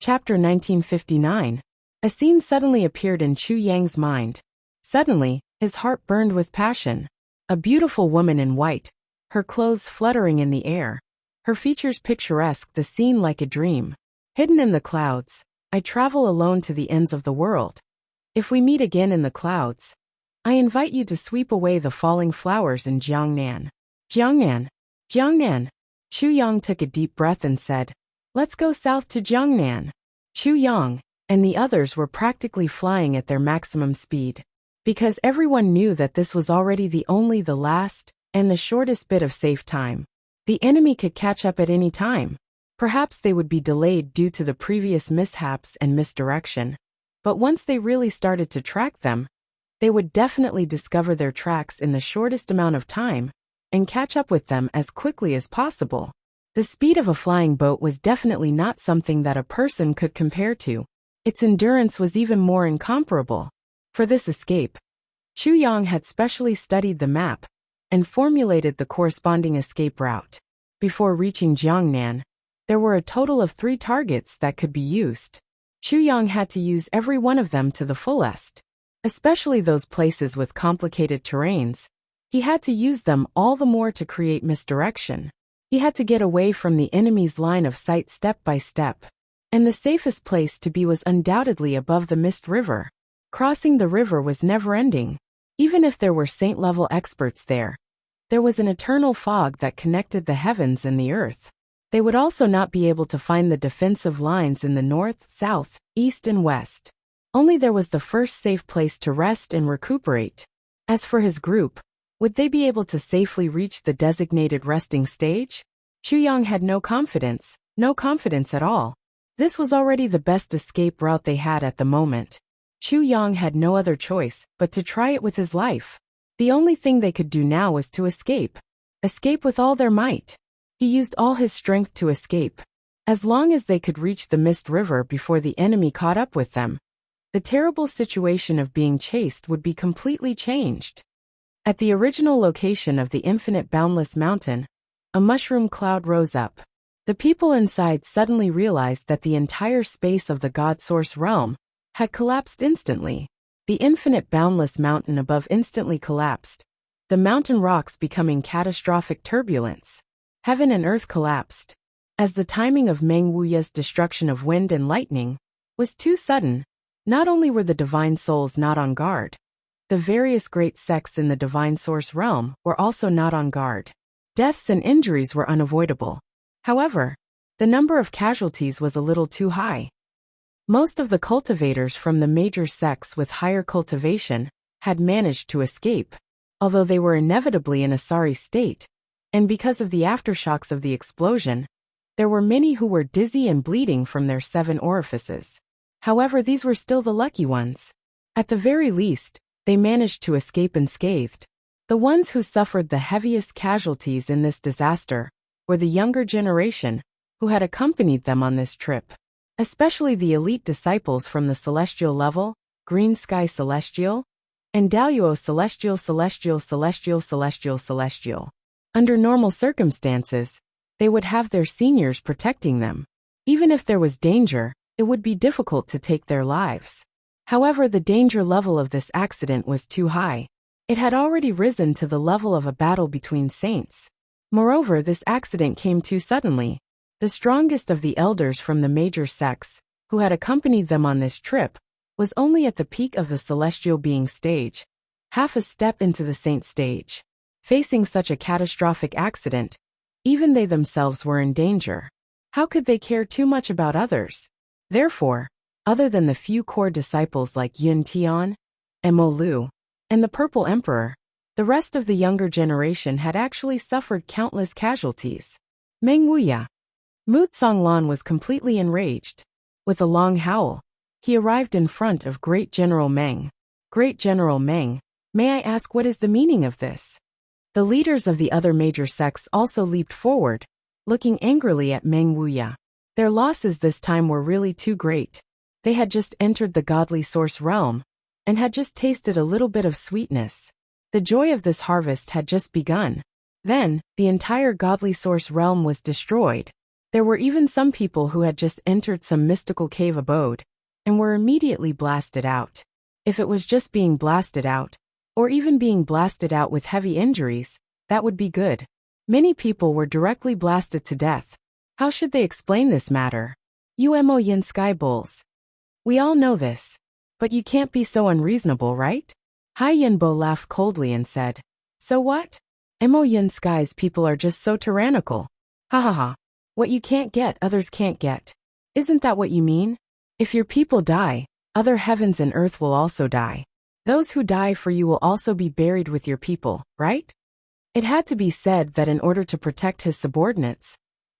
Chapter 1959. A scene suddenly appeared in Chu Yang's mind. Suddenly, his heart burned with passion. A beautiful woman in white, her clothes fluttering in the air, her features picturesque, the scene like a dream. Hidden in the clouds, I travel alone to the ends of the world. If we meet again in the clouds, I invite you to sweep away the falling flowers in Jiangnan. Jiangnan. Jiangnan. Chu Yang took a deep breath and said, "Let's go south to Jiangnan." Chu Yang and the others were practically flying at their maximum speed. Because everyone knew that this was already the last, and the shortest bit of safe time. The enemy could catch up at any time. Perhaps they would be delayed due to the previous mishaps and misdirection. But once they really started to track them, they would definitely discover their tracks in the shortest amount of time, and catch up with them as quickly as possible. The speed of a flying boat was definitely not something that a person could compare to. Its endurance was even more incomparable. For this escape, Chu Yang had specially studied the map and formulated the corresponding escape route. Before reaching Jiangnan, there were a total of 3 targets that could be used. Chu Yang had to use every one of them to the fullest. Especially those places with complicated terrains. He had to use them all the more to create misdirection. He had to get away from the enemy's line of sight step by step. And the safest place to be was undoubtedly above the Mist River. Crossing the river was never-ending. Even if there were saint-level experts there, there was an eternal fog that connected the heavens and the earth. They would also not be able to find the defensive lines in the north, south, east and west. Only there was the first safe place to rest and recuperate. As for his group, would they be able to safely reach the designated resting stage? Chu Yang had no confidence at all. This was already the best escape route they had at the moment. Chu Yang had no other choice but to try it with his life. The only thing they could do now was to escape. Escape with all their might. He used all his strength to escape. As long as they could reach the Mist River before the enemy caught up with them, the terrible situation of being chased would be completely changed. At the original location of the infinite boundless mountain, a mushroom cloud rose up. The people inside suddenly realized that the entire space of the God Source realm had collapsed instantly. The infinite boundless mountain above instantly collapsed, the mountain rocks becoming catastrophic turbulence. Heaven and earth collapsed. As the timing of Meng Wuya's destruction of wind and lightning was too sudden, not only were the divine souls not on guard, the various great sects in the divine source realm were also not on guard. Deaths and injuries were unavoidable. However, the number of casualties was a little too high. Most of the cultivators from the major sects with higher cultivation had managed to escape, although they were inevitably in a sorry state, and because of the aftershocks of the explosion, there were many who were dizzy and bleeding from their 7 orifices. However, these were still the lucky ones. At the very least, they managed to escape unscathed. The ones who suffered the heaviest casualties in this disaster were the younger generation who had accompanied them on this trip. Especially the elite disciples from the Celestial level, Green Sky Celestial, and Daluo Celestial. Under normal circumstances, they would have their seniors protecting them. Even if there was danger, it would be difficult to take their lives. However, the danger level of this accident was too high. It had already risen to the level of a battle between saints. Moreover, this accident came too suddenly. The strongest of the elders from the major sects, who had accompanied them on this trip, was only at the peak of the celestial being stage, half a step into the saint stage. Facing such a catastrophic accident, even they themselves were in danger. How could they care too much about others? Therefore, other than the few core disciples like Yun Tian, and Mo Lu, and the Purple Emperor, the rest of the younger generation had actually suffered countless casualties. Meng Wuya. Mu Tsonglan was completely enraged. With a long howl, he arrived in front of Great General Meng. Great General Meng, may I ask what is the meaning of this? The leaders of the other major sects also leaped forward, looking angrily at Meng Wuya. Their losses this time were really too great. They had just entered the godly source realm, and had just tasted a little bit of sweetness. The joy of this harvest had just begun. Then, the entire godly source realm was destroyed. There were even some people who had just entered some mystical cave abode and were immediately blasted out. If it was just being blasted out, or even being blasted out with heavy injuries, that would be good. Many people were directly blasted to death. How should they explain this matter? Umo Yin Sky Bulls. We all know this. But you can't be so unreasonable, right? Hai Yinbo laughed coldly and said, so what? Mo Yin Sky's people are just so tyrannical. Ha ha ha. What you can't get, others can't get. Isn't that what you mean? If your people die, other heavens and earth will also die. Those who die for you will also be buried with your people, right? It had to be said that in order to protect his subordinates,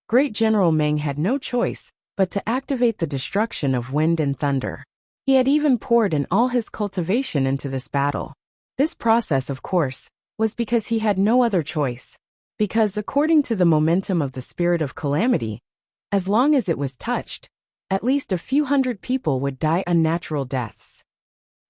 Great General Meng had no choice but to activate the destruction of wind and thunder. He had even poured in all his cultivation into this battle. This process, of course, was because he had no other choice. Because according to the momentum of the spirit of calamity, as long as it was touched, at least a few hundred people would die unnatural deaths.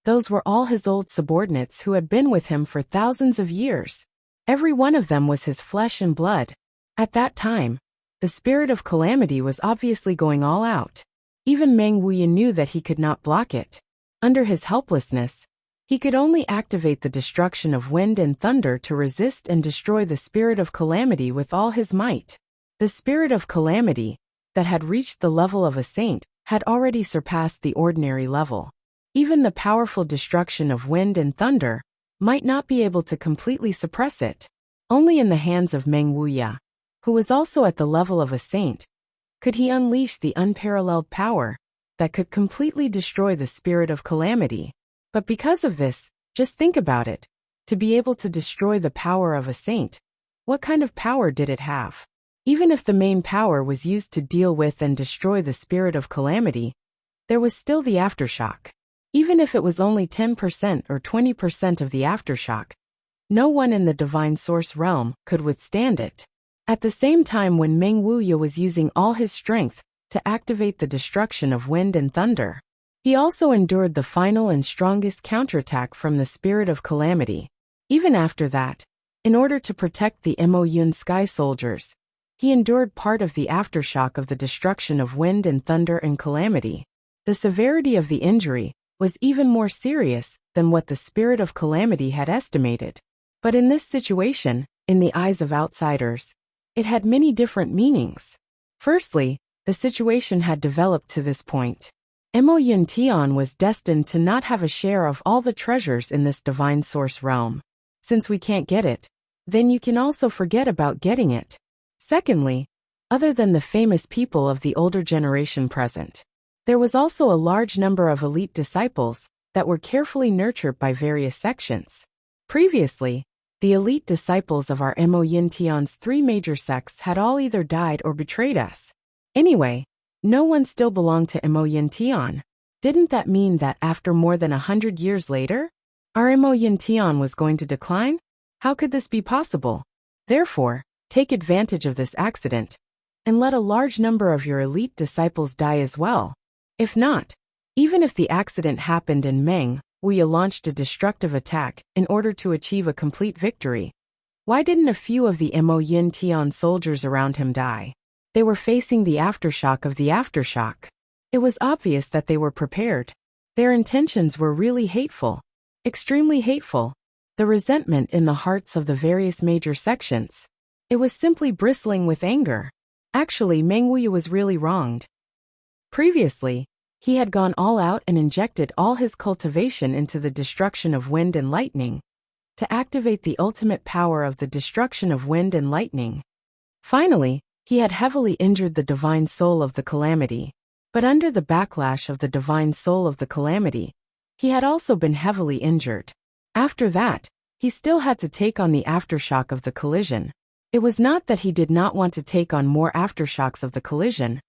Those were all his old subordinates who had been with him for thousands of years. Every one of them was his flesh and blood. At that time, the spirit of calamity was obviously going all out. Even Meng Wuya knew that he could not block it. Under his helplessness, he could only activate the destruction of wind and thunder to resist and destroy the spirit of calamity with all his might. The spirit of calamity, that had reached the level of a saint, had already surpassed the ordinary level. Even the powerful destruction of wind and thunder might not be able to completely suppress it. Only in the hands of Meng Wuya, who was also at the level of a saint, could he unleash the unparalleled power that could completely destroy the spirit of calamity. But because of this, just think about it. To be able to destroy the power of a saint, what kind of power did it have? Even if the main power was used to deal with and destroy the spirit of calamity, there was still the aftershock. Even if it was only 10% or 20% of the aftershock, no one in the divine source realm could withstand it. At the same time, when Meng Wuya was using all his strength to activate the destruction of wind and thunder, he also endured the final and strongest counterattack from the spirit of calamity. Even after that, in order to protect the Mo Yun Sky soldiers, he endured part of the aftershock of the destruction of wind and thunder and calamity. The severity of the injury was even more serious than what the spirit of calamity had estimated. But in this situation, in the eyes of outsiders, it had many different meanings. Firstly, the situation had developed to this point. Mo Yun Tian was destined to not have a share of all the treasures in this divine source realm. Since we can't get it, then you can also forget about getting it. Secondly, other than the famous people of the older generation present, there was also a large number of elite disciples that were carefully nurtured by various sections. Previously, the elite disciples of our Mo Yin Tian's three major sects had all either died or betrayed us. Anyway, no one still belonged to Mo Yin Tian. Didn't that mean that after more than 100 years later, our Mo Yin Tian was going to decline? How could this be possible? Therefore, take advantage of this accident, and let a large number of your elite disciples die as well. If not, even if the accident happened and Meng Wuya launched a destructive attack in order to achieve a complete victory, why didn't a few of the Mo Yin Tian soldiers around him die? They were facing the aftershock of the aftershock. It was obvious that they were prepared. Their intentions were really hateful. Extremely hateful. The resentment in the hearts of the various major sections. It was simply bristling with anger. Actually, Meng Wuya was really wronged. Previously, he had gone all out and injected all his cultivation into the destruction of wind and lightning, to activate the ultimate power of the destruction of wind and lightning. Finally, he had heavily injured the divine soul of the calamity. But under the backlash of the divine soul of the calamity, he had also been heavily injured. After that, he still had to take on the aftershock of the collision. It was not that he did not want to take on more aftershocks of the collision,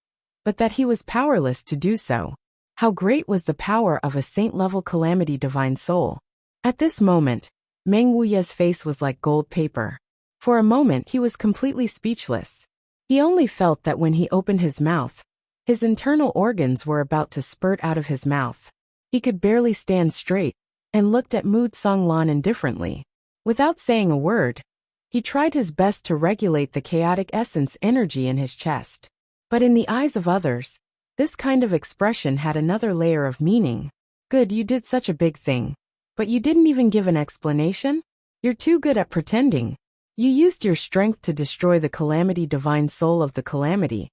but that he was powerless to do so. How great was the power of a saint-level calamity divine soul! At this moment, Meng Wuya's face was like gold paper. For a moment he was completely speechless. He only felt that when he opened his mouth, his internal organs were about to spurt out of his mouth. He could barely stand straight, and looked at Mu Tsonglan indifferently. Without saying a word, he tried his best to regulate the chaotic essence energy in his chest. But in the eyes of others, this kind of expression had another layer of meaning. Good, you did such a big thing. But you didn't even give an explanation? You're too good at pretending. You used your strength to destroy the calamity, divine soul of the calamity.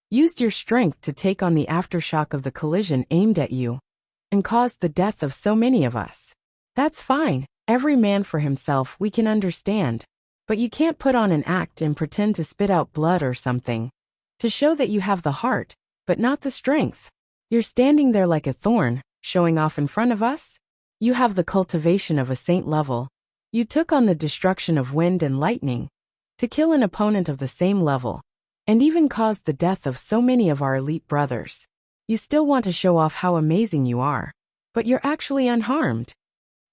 Used your strength to take on the aftershock of the collision aimed at you, and caused the death of so many of us. That's fine, every man for himself, we can understand. But you can't put on an act and pretend to spit out blood or something. To show that you have the heart, but not the strength. You're standing there like a thorn, showing off in front of us? You have the cultivation of a saint level. You took on the destruction of wind and lightning, to kill an opponent of the same level, and even caused the death of so many of our elite brothers. You still want to show off how amazing you are. But you're actually unharmed.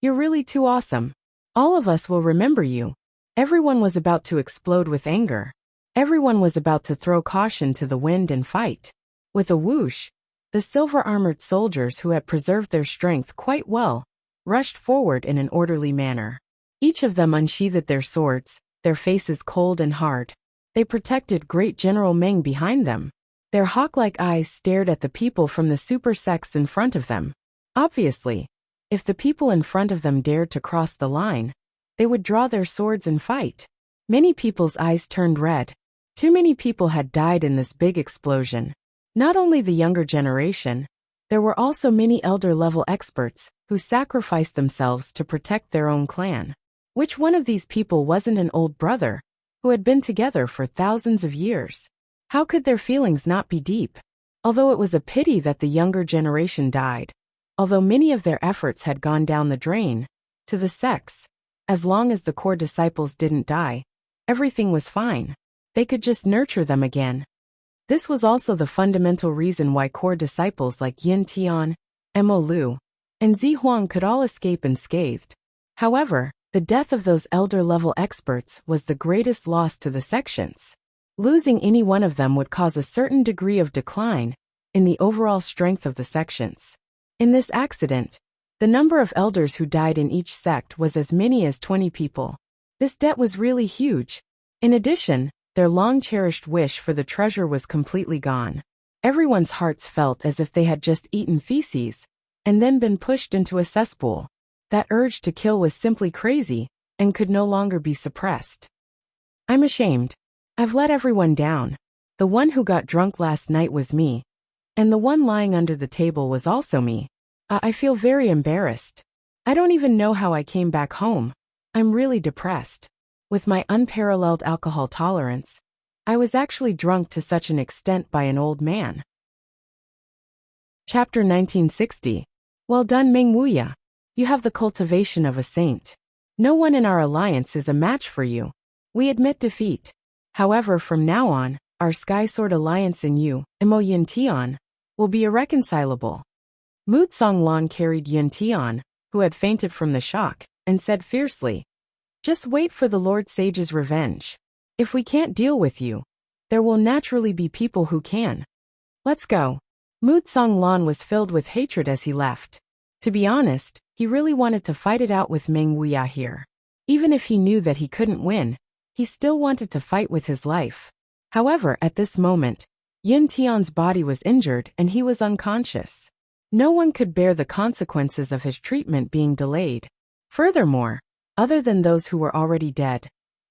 You're really too awesome. All of us will remember you. Everyone was about to explode with anger. Everyone was about to throw caution to the wind and fight. With a whoosh, the silver-armored soldiers who had preserved their strength quite well rushed forward in an orderly manner. Each of them unsheathed their swords, their faces cold and hard. They protected Great General Meng behind them. Their hawk-like eyes stared at the people from the super sects in front of them. Obviously, if the people in front of them dared to cross the line, they would draw their swords and fight. Many people's eyes turned red. Too many people had died in this big explosion. Not only the younger generation, there were also many elder-level experts who sacrificed themselves to protect their own clan. Which one of these people wasn't an old brother, who had been together for thousands of years? How could their feelings not be deep? Although it was a pity that the younger generation died, although many of their efforts had gone down the drain, to the sects, as long as the core disciples didn't die, everything was fine. They could just nurture them again. This was also the fundamental reason why core disciples like Yin Tian, Mo Lu, and Zi Huang could all escape unscathed. However, the death of those elder-level experts was the greatest loss to the sections. Losing any one of them would cause a certain degree of decline in the overall strength of the sections. In this accident, the number of elders who died in each sect was as many as 20 people. This debt was really huge. In addition, their long-cherished wish for the treasure was completely gone. Everyone's hearts felt as if they had just eaten feces and then been pushed into a cesspool. That urge to kill was simply crazy and could no longer be suppressed. I'm ashamed. I've let everyone down. The one who got drunk last night was me, and the one lying under the table was also me. I feel very embarrassed. I don't even know how I came back home. I'm really depressed. With my unparalleled alcohol tolerance, I was actually drunk to such an extent by an old man. Chapter 1960. Well done, Meng Wuya. You have the cultivation of a saint. No one in our alliance is a match for you. We admit defeat. However, from now on, our Sky Sword alliance and you, Mo Yin Tian, will be irreconcilable. Mu Lan carried Yin Tian, who had fainted from the shock, and said fiercely, "Just wait for the Lord Sage's revenge. If we can't deal with you, there will naturally be people who can. Let's go." Mu Lan was filled with hatred as he left. To be honest, he really wanted to fight it out with Meng Wuya here. Even if he knew that he couldn't win, he still wanted to fight with his life. However, at this moment, Yin Tian's body was injured and he was unconscious. No one could bear the consequences of his treatment being delayed. Furthermore, other than those who were already dead,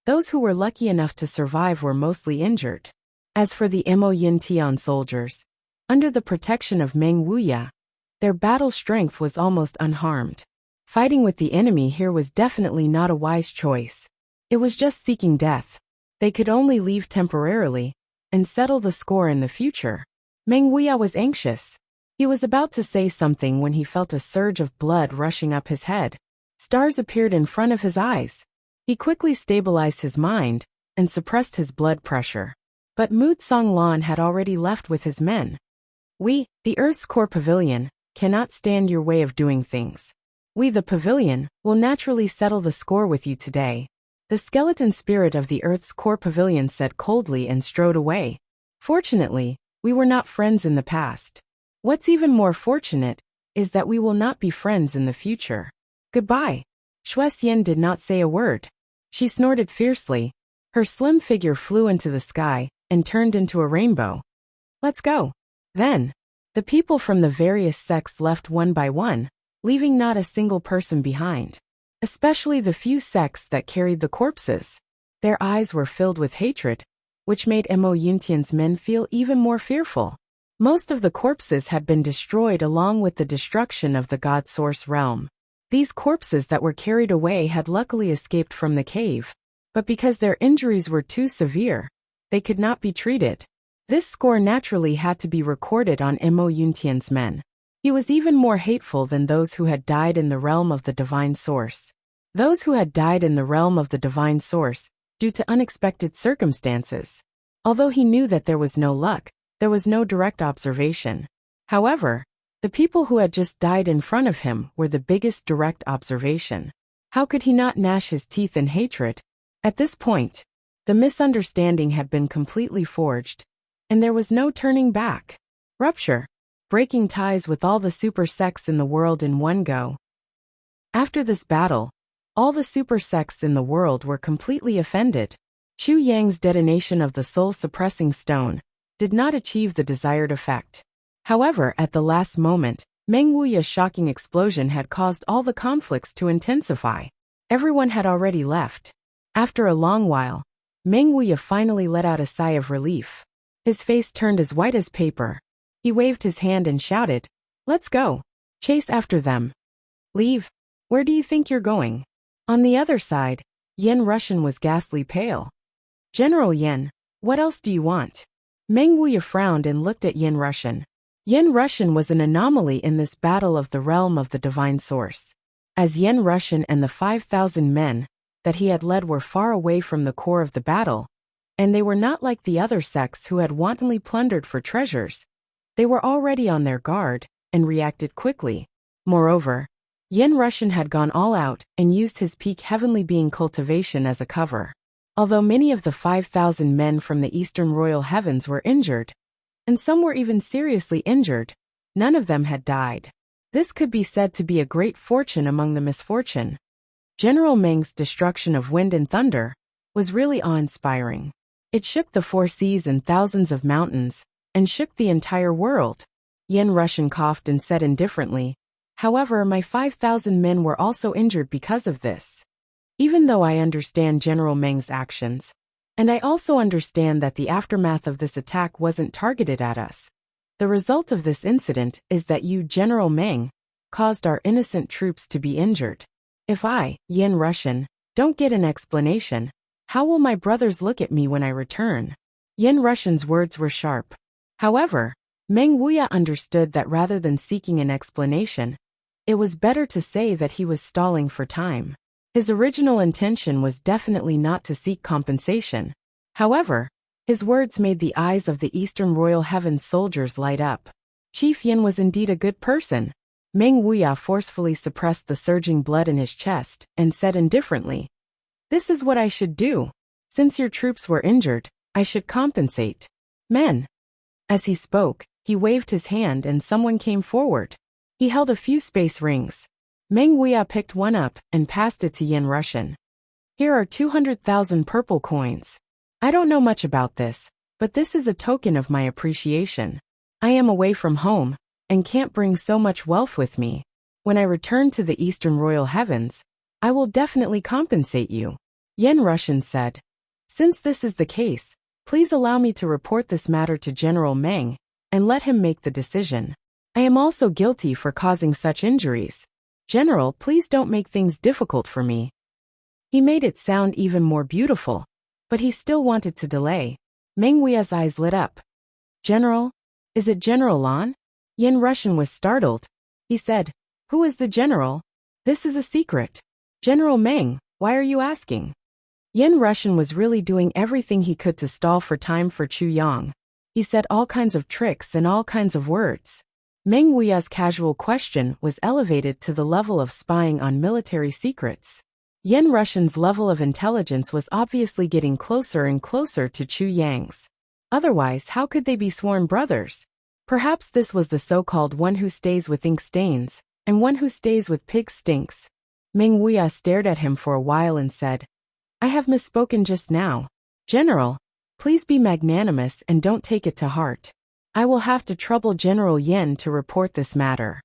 those who were lucky enough to survive were mostly injured. As for the Mo Yin Tian soldiers, under the protection of Meng Wuya, their battle strength was almost unharmed. Fighting with the enemy here was definitely not a wise choice. It was just seeking death. They could only leave temporarily and settle the score in the future. Meng Wuya was anxious. He was about to say something when he felt a surge of blood rushing up his head. Stars appeared in front of his eyes. He quickly stabilized his mind and suppressed his blood pressure. But Mu Lan had already left with his men. We, the Earth's core pavilion, cannot stand your way of doing things. We, the pavilion, will naturally settle the score with you today. The skeleton spirit of the Earth's core pavilion said coldly and strode away. Fortunately, we were not friends in the past. What's even more fortunate is that we will not be friends in the future. Goodbye. Shui Xian did not say a word. She snorted fiercely. Her slim figure flew into the sky and turned into a rainbow. Let's go. Then, the people from the various sects left one by one, leaving not a single person behind. Especially the few sects that carried the corpses. Their eyes were filled with hatred, which made Mo Yuntian's men feel even more fearful. Most of the corpses had been destroyed along with the destruction of the god source realm. These corpses that were carried away had luckily escaped from the cave, but because their injuries were too severe, they could not be treated. This score naturally had to be recorded on Mo Yuntian's men. He was even more hateful than those who had died in the realm of the divine source. Those who had died in the realm of the divine source, due to unexpected circumstances. Although he knew that there was no luck, there was no direct observation. However, the people who had just died in front of him were the biggest direct observation. How could he not gnash his teeth in hatred? At this point, the misunderstanding had been completely forged, and there was no turning back. Rupture. Breaking ties with all the super sects in the world in one go. After this battle, all the super sects in the world were completely offended. Chu Yang's detonation of the soul-suppressing stone did not achieve the desired effect. However, at the last moment, Meng Wuya's shocking explosion had caused all the conflicts to intensify. Everyone had already left. After a long while, Meng Wuya finally let out a sigh of relief. His face turned as white as paper. He waved his hand and shouted, "Let's go. Chase after them." "Leave? Where do you think you're going?" On the other side, Yen Russian was ghastly pale. "General Yen, what else do you want?" Meng Wuya frowned and looked at Yen Russian. Yen Russian was an anomaly in this battle of the realm of the divine source. As Yen Russian and the 5,000 men that he had led were far away from the core of the battle, and they were not like the other sects who had wantonly plundered for treasures. They were already on their guard and reacted quickly. Moreover, Yen Russian had gone all out and used his peak heavenly being cultivation as a cover. Although many of the 5,000 men from the eastern royal heavens were injured, and some were even seriously injured, none of them had died. This could be said to be a great fortune among the misfortune. General Meng's destruction of wind and thunder was really awe-inspiring. It shook the 4 seas and thousands of mountains, and shook the entire world. Yen Russian coughed and said indifferently, "However, my 5,000 men were also injured because of this. Even though I understand General Meng's actions, and I also understand that the aftermath of this attack wasn't targeted at us, the result of this incident is that you, General Meng, caused our innocent troops to be injured. If I, Yen Russian, don't get an explanation, how will my brothers look at me when I return?" Yen Russian's words were sharp. However, Meng Wuya understood that rather than seeking an explanation, it was better to say that he was stalling for time. His original intention was definitely not to seek compensation. However, his words made the eyes of the Eastern Royal Heavens soldiers light up. Chief Yin was indeed a good person. Meng Wuya forcefully suppressed the surging blood in his chest and said indifferently, "This is what I should do. Since your troops were injured, I should compensate. Men." As he spoke, he waved his hand and someone came forward. He held a few space rings. Meng Wuya picked one up and passed it to Yen Russian. "Here are 200,000 purple coins. I don't know much about this, but this is a token of my appreciation. I am away from home, and can't bring so much wealth with me. When I return to the Eastern Royal Heavens, I will definitely compensate you." Yen Russian said, "Since this is the case, please allow me to report this matter to General Meng, and let him make the decision. I am also guilty for causing such injuries. General, please don't make things difficult for me." He made it sound even more beautiful, but he still wanted to delay. Meng Wuya's eyes lit up. "General? Is it General Lan?" Yen Russian was startled. He said, "Who is the general? This is a secret." "General Meng, why are you asking?" Yen Russian was really doing everything he could to stall for time for Chu Yang. He said all kinds of tricks and all kinds of words. Meng Wuya's casual question was elevated to the level of spying on military secrets. Yen Russian's level of intelligence was obviously getting closer and closer to Chu Yang's. Otherwise, how could they be sworn brothers? Perhaps this was the so-called one who stays with ink stains, and one who stays with pig stinks. Meng Wuya stared at him for a while and said, "I have misspoken just now. General, please be magnanimous and don't take it to heart. I will have to trouble General Yen to report this matter.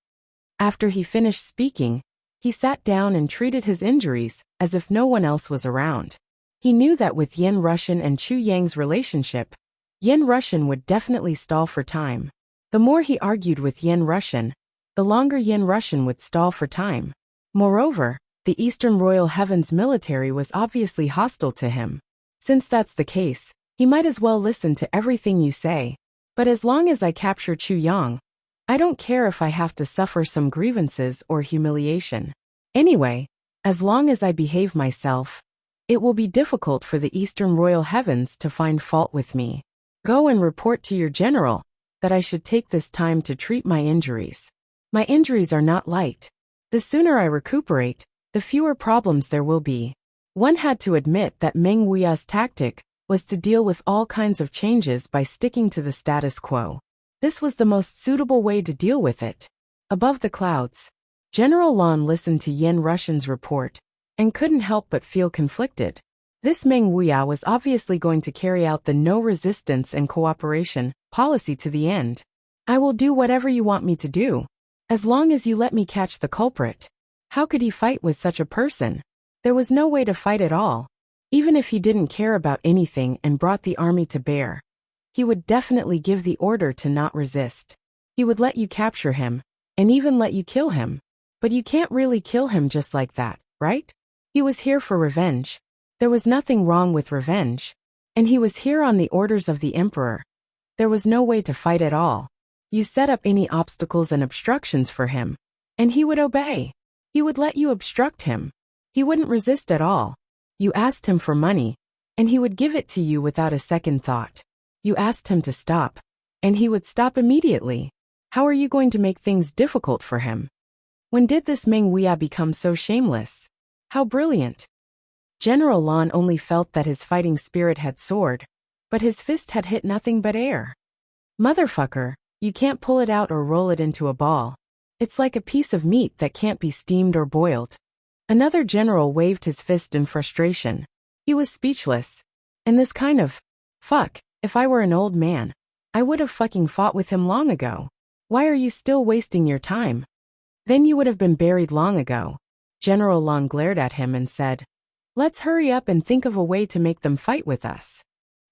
After he finished speaking, he sat down and treated his injuries as if no one else was around. He knew that with Yin Russian and Chu Yang's relationship, Yin Russian would definitely stall for time. The more he argued with Yin Russian, the longer Yin Russian would stall for time. Moreover, the Eastern Royal Heavens military was obviously hostile to him. Since that's the case, he might as well listen to everything you say. But as long as I capture Chu Yang, I don't care if I have to suffer some grievances or humiliation. Anyway, as long as I behave myself, it will be difficult for the Eastern Royal Heavens to find fault with me. Go and report to your general that I should take this time to treat my injuries. My injuries are not light. The sooner I recuperate, the fewer problems there will be. One had to admit that Meng Wuya's tactic was to deal with all kinds of changes by sticking to the status quo. This was the most suitable way to deal with it. Above the clouds, General Lan listened to Yin Russian's report and couldn't help but feel conflicted. This Meng Wuya was obviously going to carry out the no resistance and cooperation policy to the end. I will do whatever you want me to do, as long as you let me catch the culprit. How could he fight with such a person? There was no way to fight at all. Even if he didn't care about anything and brought the army to bear, he would definitely give the order to not resist. He would let you capture him, and even let you kill him. But you can't really kill him just like that, right? He was here for revenge. There was nothing wrong with revenge. And he was here on the orders of the emperor. There was no way to fight at all. You set up any obstacles and obstructions for him, and he would obey. He would let you obstruct him. He wouldn't resist at all. You asked him for money, and he would give it to you without a second thought. You asked him to stop, and he would stop immediately. How are you going to make things difficult for him? When did this Meng Wuya become so shameless? How brilliant! General Lan only felt that his fighting spirit had soared, but his fist had hit nothing but air. Motherfucker, you can't pull it out or roll it into a ball. It's like a piece of meat that can't be steamed or boiled. Another general waved his fist in frustration. He was speechless. And this kind of, fuck, if I were an old man, I would have fucking fought with him long ago. Why are you still wasting your time? Then you would have been buried long ago. General Lan glared at him and said, let's hurry up and think of a way to make them fight with us.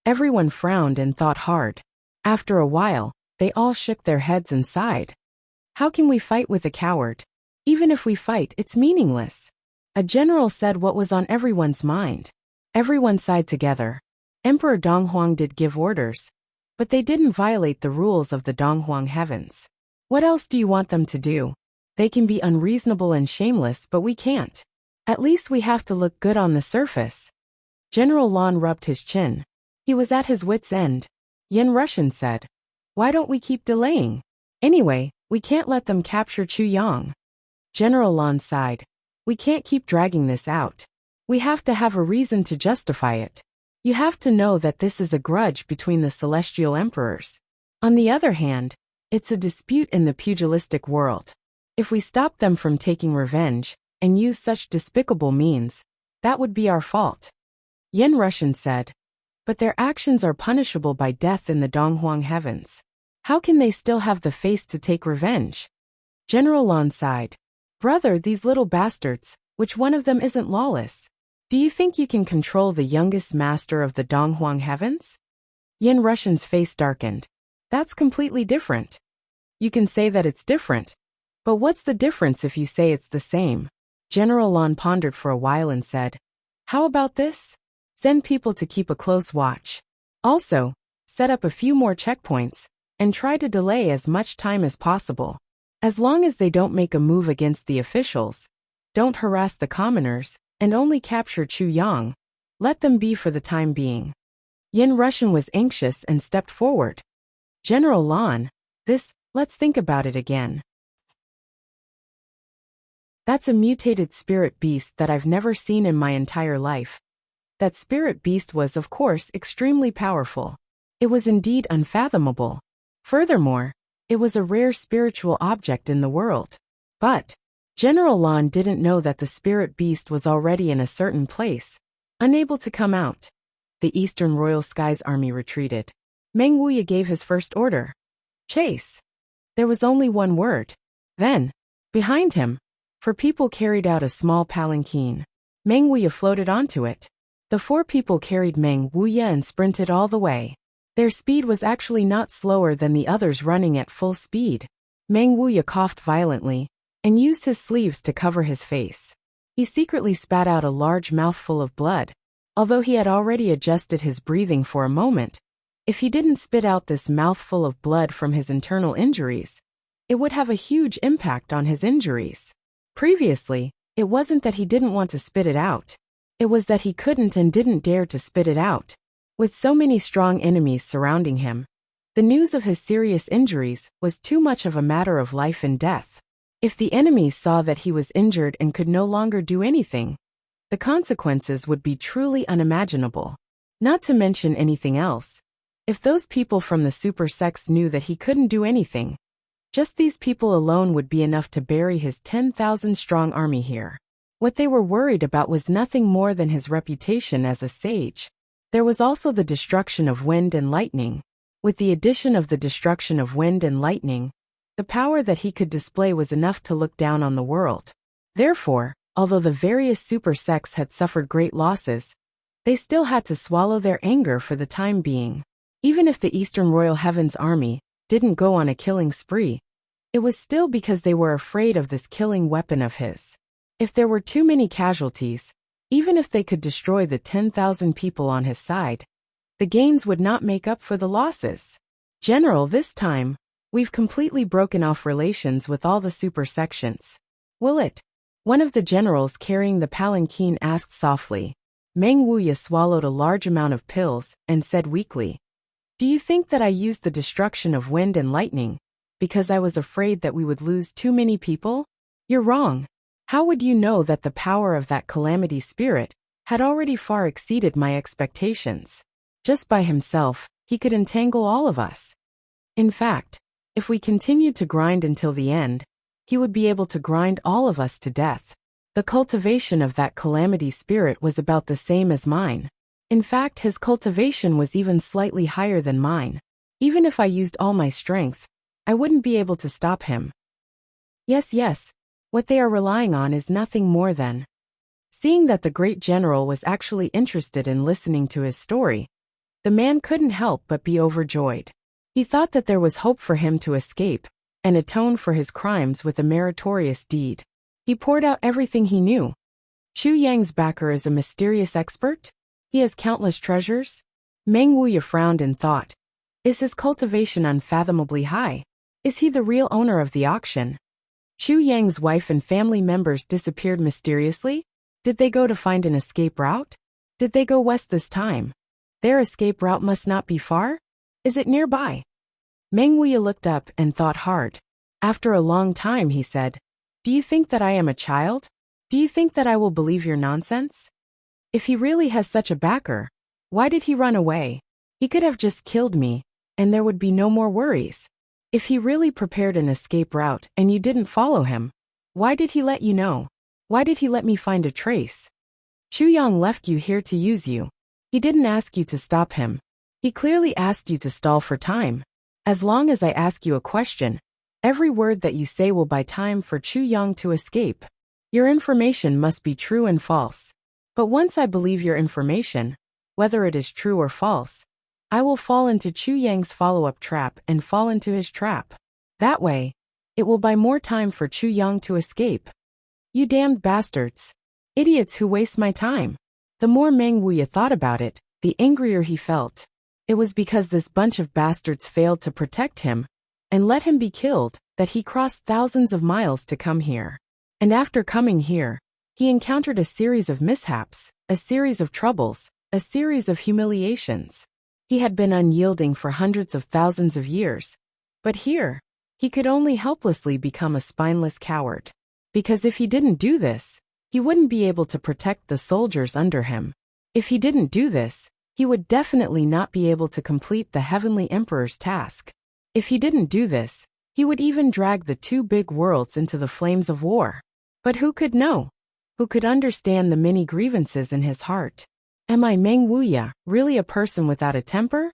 Everyone frowned and thought hard. After a while, they all shook their heads and sighed. How can we fight with a coward? Even if we fight, it's meaningless. A general said what was on everyone's mind. Everyone sighed together. Emperor Donghuang did give orders, but they didn't violate the rules of the Donghuang heavens. What else do you want them to do? They can be unreasonable and shameless, but we can't. At least we have to look good on the surface. General Lan rubbed his chin. He was at his wit's end. Yin Russian said, why don't we keep delaying? Anyway, we can't let them capture Chu Yang. General Lan sighed. We can't keep dragging this out. We have to have a reason to justify it. You have to know that this is a grudge between the celestial emperors. On the other hand, it's a dispute in the pugilistic world. If we stop them from taking revenge and use such despicable means, that would be our fault. Yin Russian said, but their actions are punishable by death in the Donghuang heavens. How can they still have the face to take revenge? General Lan sighed. Brother, these little bastards, which one of them isn't lawless? Do you think you can control the youngest master of the Donghuang heavens? Yin Russian's face darkened. That's completely different. You can say that it's different. But what's the difference if you say it's the same? General Lan pondered for a while and said, how about this? Send people to keep a close watch. Also, set up a few more checkpoints, and try to delay as much time as possible. As long as they don't make a move against the officials, don't harass the commoners, and only capture Chu Yang, let them be for the time being. Yin Russian was anxious and stepped forward. General Lan, let's think about it again. That's a mutated spirit beast that I've never seen in my entire life. That spirit beast was, of course, extremely powerful. It was indeed unfathomable. Furthermore, it was a rare spiritual object in the world. But General Lan didn't know that the spirit beast was already in a certain place, unable to come out. The Eastern Royal Skies army retreated. Meng Wuya gave his first order. Chase. There was only one word. Then, behind him, 4 people carried out a small palanquin. Meng Wuya floated onto it. The 4 people carried Meng Wuya and sprinted all the way. Their speed was actually not slower than the others running at full speed. Meng Wuya coughed violently and used his sleeves to cover his face. He secretly spat out a large mouthful of blood. Although he had already adjusted his breathing for a moment, if he didn't spit out this mouthful of blood from his internal injuries, it would have a huge impact on his injuries. Previously, it wasn't that he didn't want to spit it out. It was that he couldn't and didn't dare to spit it out. With so many strong enemies surrounding him, the news of his serious injuries was too much of a matter of life and death. If the enemies saw that he was injured and could no longer do anything, the consequences would be truly unimaginable. Not to mention anything else. If those people from the super sects knew that he couldn't do anything, just these people alone would be enough to bury his 10,000-strong army here. What they were worried about was nothing more than his reputation as a sage. There was also the destruction of wind and lightning. With the addition of the destruction of wind and lightning, the power that he could display was enough to look down on the world. Therefore, although the various super sects had suffered great losses, they still had to swallow their anger for the time being. Even if the Eastern Royal Heavens Army didn't go on a killing spree, it was still because they were afraid of this killing weapon of his. If there were too many casualties, even if they could destroy the 10,000 people on his side, the gains would not make up for the losses. General, this time, we've completely broken off relations with all the super sections. Will it? One of the generals carrying the palanquin asked softly. Meng Wuya swallowed a large amount of pills and said weakly, "Do you think that I used the destruction of wind and lightning because I was afraid that we would lose too many people? You're wrong. How would you know that the power of that calamity spirit had already far exceeded my expectations? Just by himself, he could entangle all of us. In fact, if we continued to grind until the end, he would be able to grind all of us to death. The cultivation of that calamity spirit was about the same as mine. In fact, his cultivation was even slightly higher than mine. Even if I used all my strength, I wouldn't be able to stop him." Yes, what they are relying on is nothing more than. Seeing that the great general was actually interested in listening to his story, the man couldn't help but be overjoyed. He thought that there was hope for him to escape and atone for his crimes with a meritorious deed. He poured out everything he knew. Chu Yang's backer is a mysterious expert? He has countless treasures? Meng Wuya frowned in thought. Is his cultivation unfathomably high? Is he the real owner of the auction? Chu Yang's wife and family members disappeared mysteriously? Did they go to find an escape route? Did they go west this time? Their escape route must not be far? Is it nearby? Meng Wuya looked up and thought hard. After a long time he said, "Do you think that I am a child? Do you think that I will believe your nonsense? If he really has such a backer, why did he run away? He could have just killed me, and there would be no more worries. If he really prepared an escape route and you didn't follow him, why did he let you know? Why did he let me find a trace? Chu Yang left you here to use you. He didn't ask you to stop him. He clearly asked you to stall for time. As long as I ask you a question, every word that you say will buy time for Chu Yang to escape. Your information must be true and false. But once I believe your information, whether it is true or false, I will fall into Chu Yang's follow-up trap and fall into his trap. That way, it will buy more time for Chu Yang to escape. You damned bastards. Idiots who waste my time." The more Meng Wuya thought about it, the angrier he felt. It was because this bunch of bastards failed to protect him and let him be killed that he crossed thousands of miles to come here. And after coming here, he encountered a series of mishaps, a series of troubles, a series of humiliations. He had been unyielding for hundreds of thousands of years, but here, he could only helplessly become a spineless coward. Because if he didn't do this, he wouldn't be able to protect the soldiers under him. If he didn't do this, he would definitely not be able to complete the Heavenly Emperor's task. If he didn't do this, he would even drag the 2 big worlds into the flames of war. But who could know? Who could understand the many grievances in his heart? Am I Meng Wuya, really a person without a temper?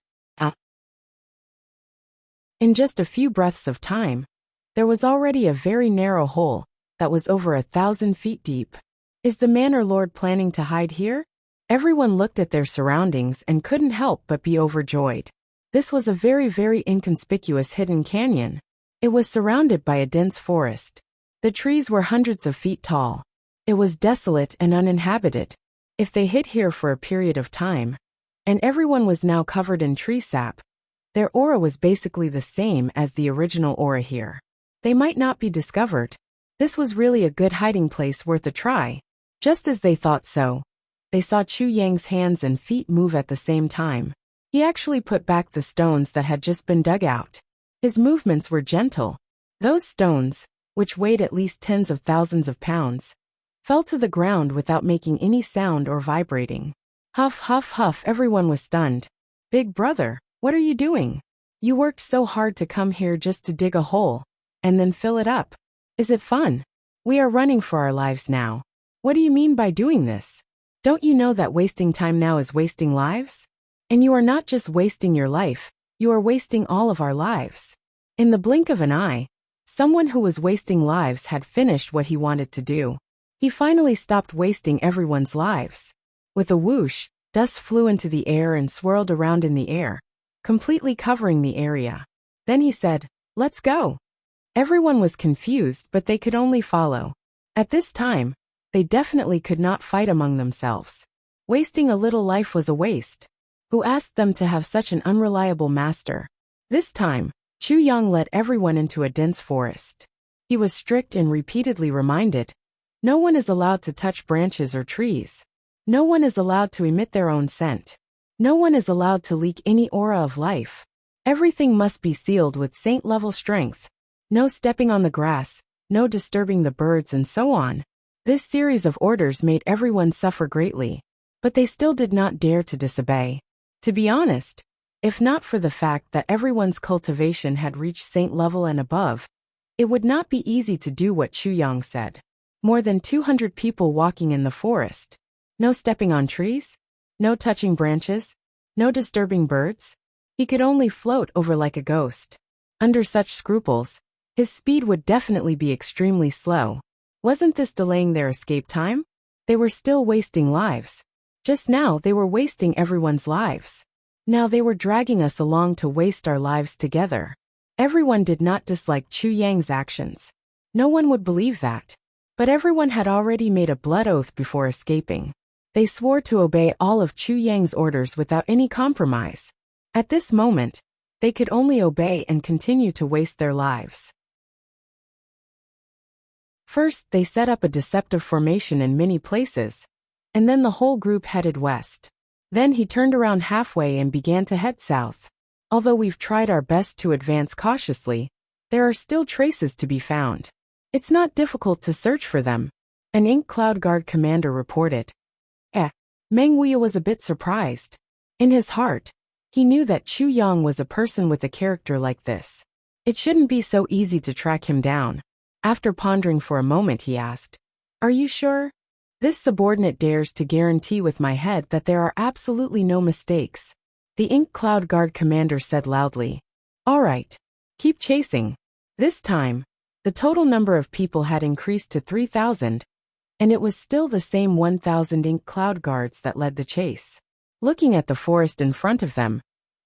In just a few breaths of time, there was already a very narrow hole that was over 1,000 feet deep. Is the manor lord planning to hide here? Everyone looked at their surroundings and couldn't help but be overjoyed. This was a very, very inconspicuous hidden canyon. It was surrounded by a dense forest. The trees were hundreds of feet tall. It was desolate and uninhabited. If they hid here for a period of time, and everyone was now covered in tree sap, their aura was basically the same as the original aura here. They might not be discovered. This was really a good hiding place worth a try. Just as they thought so, they saw Chu Yang's hands and feet move at the same time. He actually put back the stones that had just been dug out. His movements were gentle. Those stones, which weighed at least tens of thousands of pounds, fell to the ground without making any sound or vibrating. Huff, huff, huff, everyone was stunned. Big brother, what are you doing? You worked so hard to come here just to dig a hole, and then fill it up. Is it fun? We are running for our lives now. What do you mean by doing this? Don't you know that wasting time now is wasting lives? And you are not just wasting your life, you are wasting all of our lives. In the blink of an eye, someone who was wasting lives had finished what he wanted to do. He finally stopped wasting everyone's lives. With a whoosh, dust flew into the air and swirled around in the air, completely covering the area. Then he said, "Let's go." Everyone was confused, but they could only follow. At this time, they definitely could not fight among themselves. Wasting a little life was a waste. Who asked them to have such an unreliable master? This time, Chu Yang led everyone into a dense forest. He was strict and repeatedly reminded, no one is allowed to touch branches or trees. No one is allowed to emit their own scent. No one is allowed to leak any aura of life. Everything must be sealed with saint-level strength. No stepping on the grass, no disturbing the birds, and so on. This series of orders made everyone suffer greatly, but they still did not dare to disobey. To be honest, if not for the fact that everyone's cultivation had reached saint level and above, it would not be easy to do what Chu Yang said. More than 200 people walking in the forest. No stepping on trees, no touching branches, no disturbing birds. He could only float over like a ghost. Under such scruples, his speed would definitely be extremely slow. Wasn't this delaying their escape time? They were still wasting lives. Just now they were wasting everyone's lives. Now they were dragging us along to waste our lives together. Everyone did not dislike Chu Yang's actions. No one would believe that. But everyone had already made a blood oath before escaping. They swore to obey all of Chu Yang's orders without any compromise. At this moment, they could only obey and continue to waste their lives. First, they set up a deceptive formation in many places, and then the whole group headed west. Then he turned around halfway and began to head south. Although we've tried our best to advance cautiously, there are still traces to be found. It's not difficult to search for them, an Ink Cloud Guard commander reported. Meng Wuya was a bit surprised. In his heart, he knew that Chu Yang was a person with a character like this. It shouldn't be so easy to track him down. After pondering for a moment, he asked, "Are you sure?" This subordinate dares to guarantee with my head that there are absolutely no mistakes. The Ink Cloud Guard commander said loudly. All right. Keep chasing. This time, the total number of people had increased to 3,000, and it was still the same 1,000 Ink Cloud Guards that led the chase. Looking at the forest in front of them,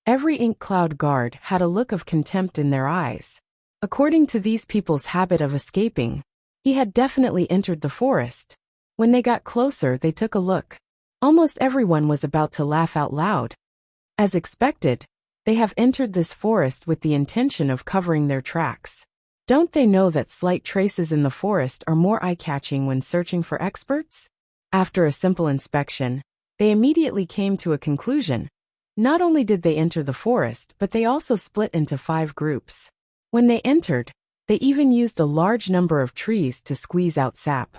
every Ink Cloud Guard had a look of contempt in their eyes. According to these people's habit of escaping, he had definitely entered the forest. When they got closer, they took a look. Almost everyone was about to laugh out loud. As expected, they have entered this forest with the intention of covering their tracks. Don't they know that slight traces in the forest are more eye-catching when searching for experts? After a simple inspection, they immediately came to a conclusion. Not only did they enter the forest, but they also split into 5 groups. When they entered, they even used a large number of trees to squeeze out sap.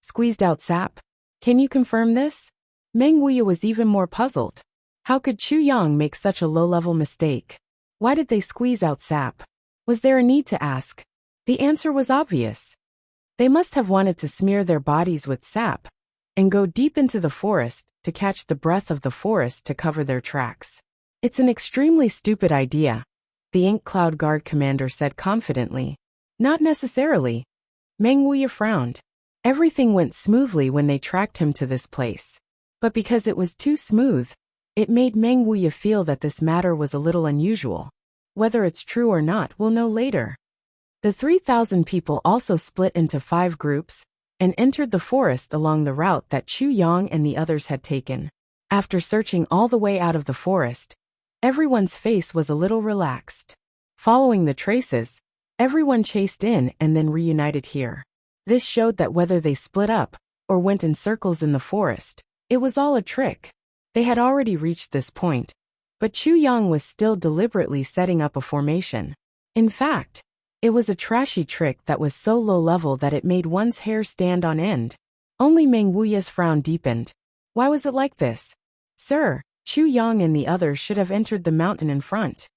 Squeezed out sap? Can you confirm this? Meng Wuya was even more puzzled. How could Chu Yang make such a low-level mistake? Why did they squeeze out sap? Was there a need to ask? The answer was obvious. They must have wanted to smear their bodies with sap and go deep into the forest to catch the breath of the forest to cover their tracks. It's an extremely stupid idea. the Ink Cloud Guard commander said confidently. Not necessarily. Meng Wuya frowned. Everything went smoothly when they tracked him to this place. But because it was too smooth, it made Meng Wuya feel that this matter was a little unusual. Whether it's true or not, we'll know later. The 3,000 people also split into 5 groups and entered the forest along the route that Chu Yang and the others had taken. After searching all the way out of the forest, everyone's face was a little relaxed. Following the traces, everyone chased in and then reunited here. This showed that whether they split up or went in circles in the forest, it was all a trick. They had already reached this point, but Chu Yang was still deliberately setting up a formation. In fact, it was a trashy trick that was so low level that it made one's hair stand on end. Only Meng Wuya's frown deepened. Why was it like this? Sir, Chu Yang and the others should have entered the mountain in front.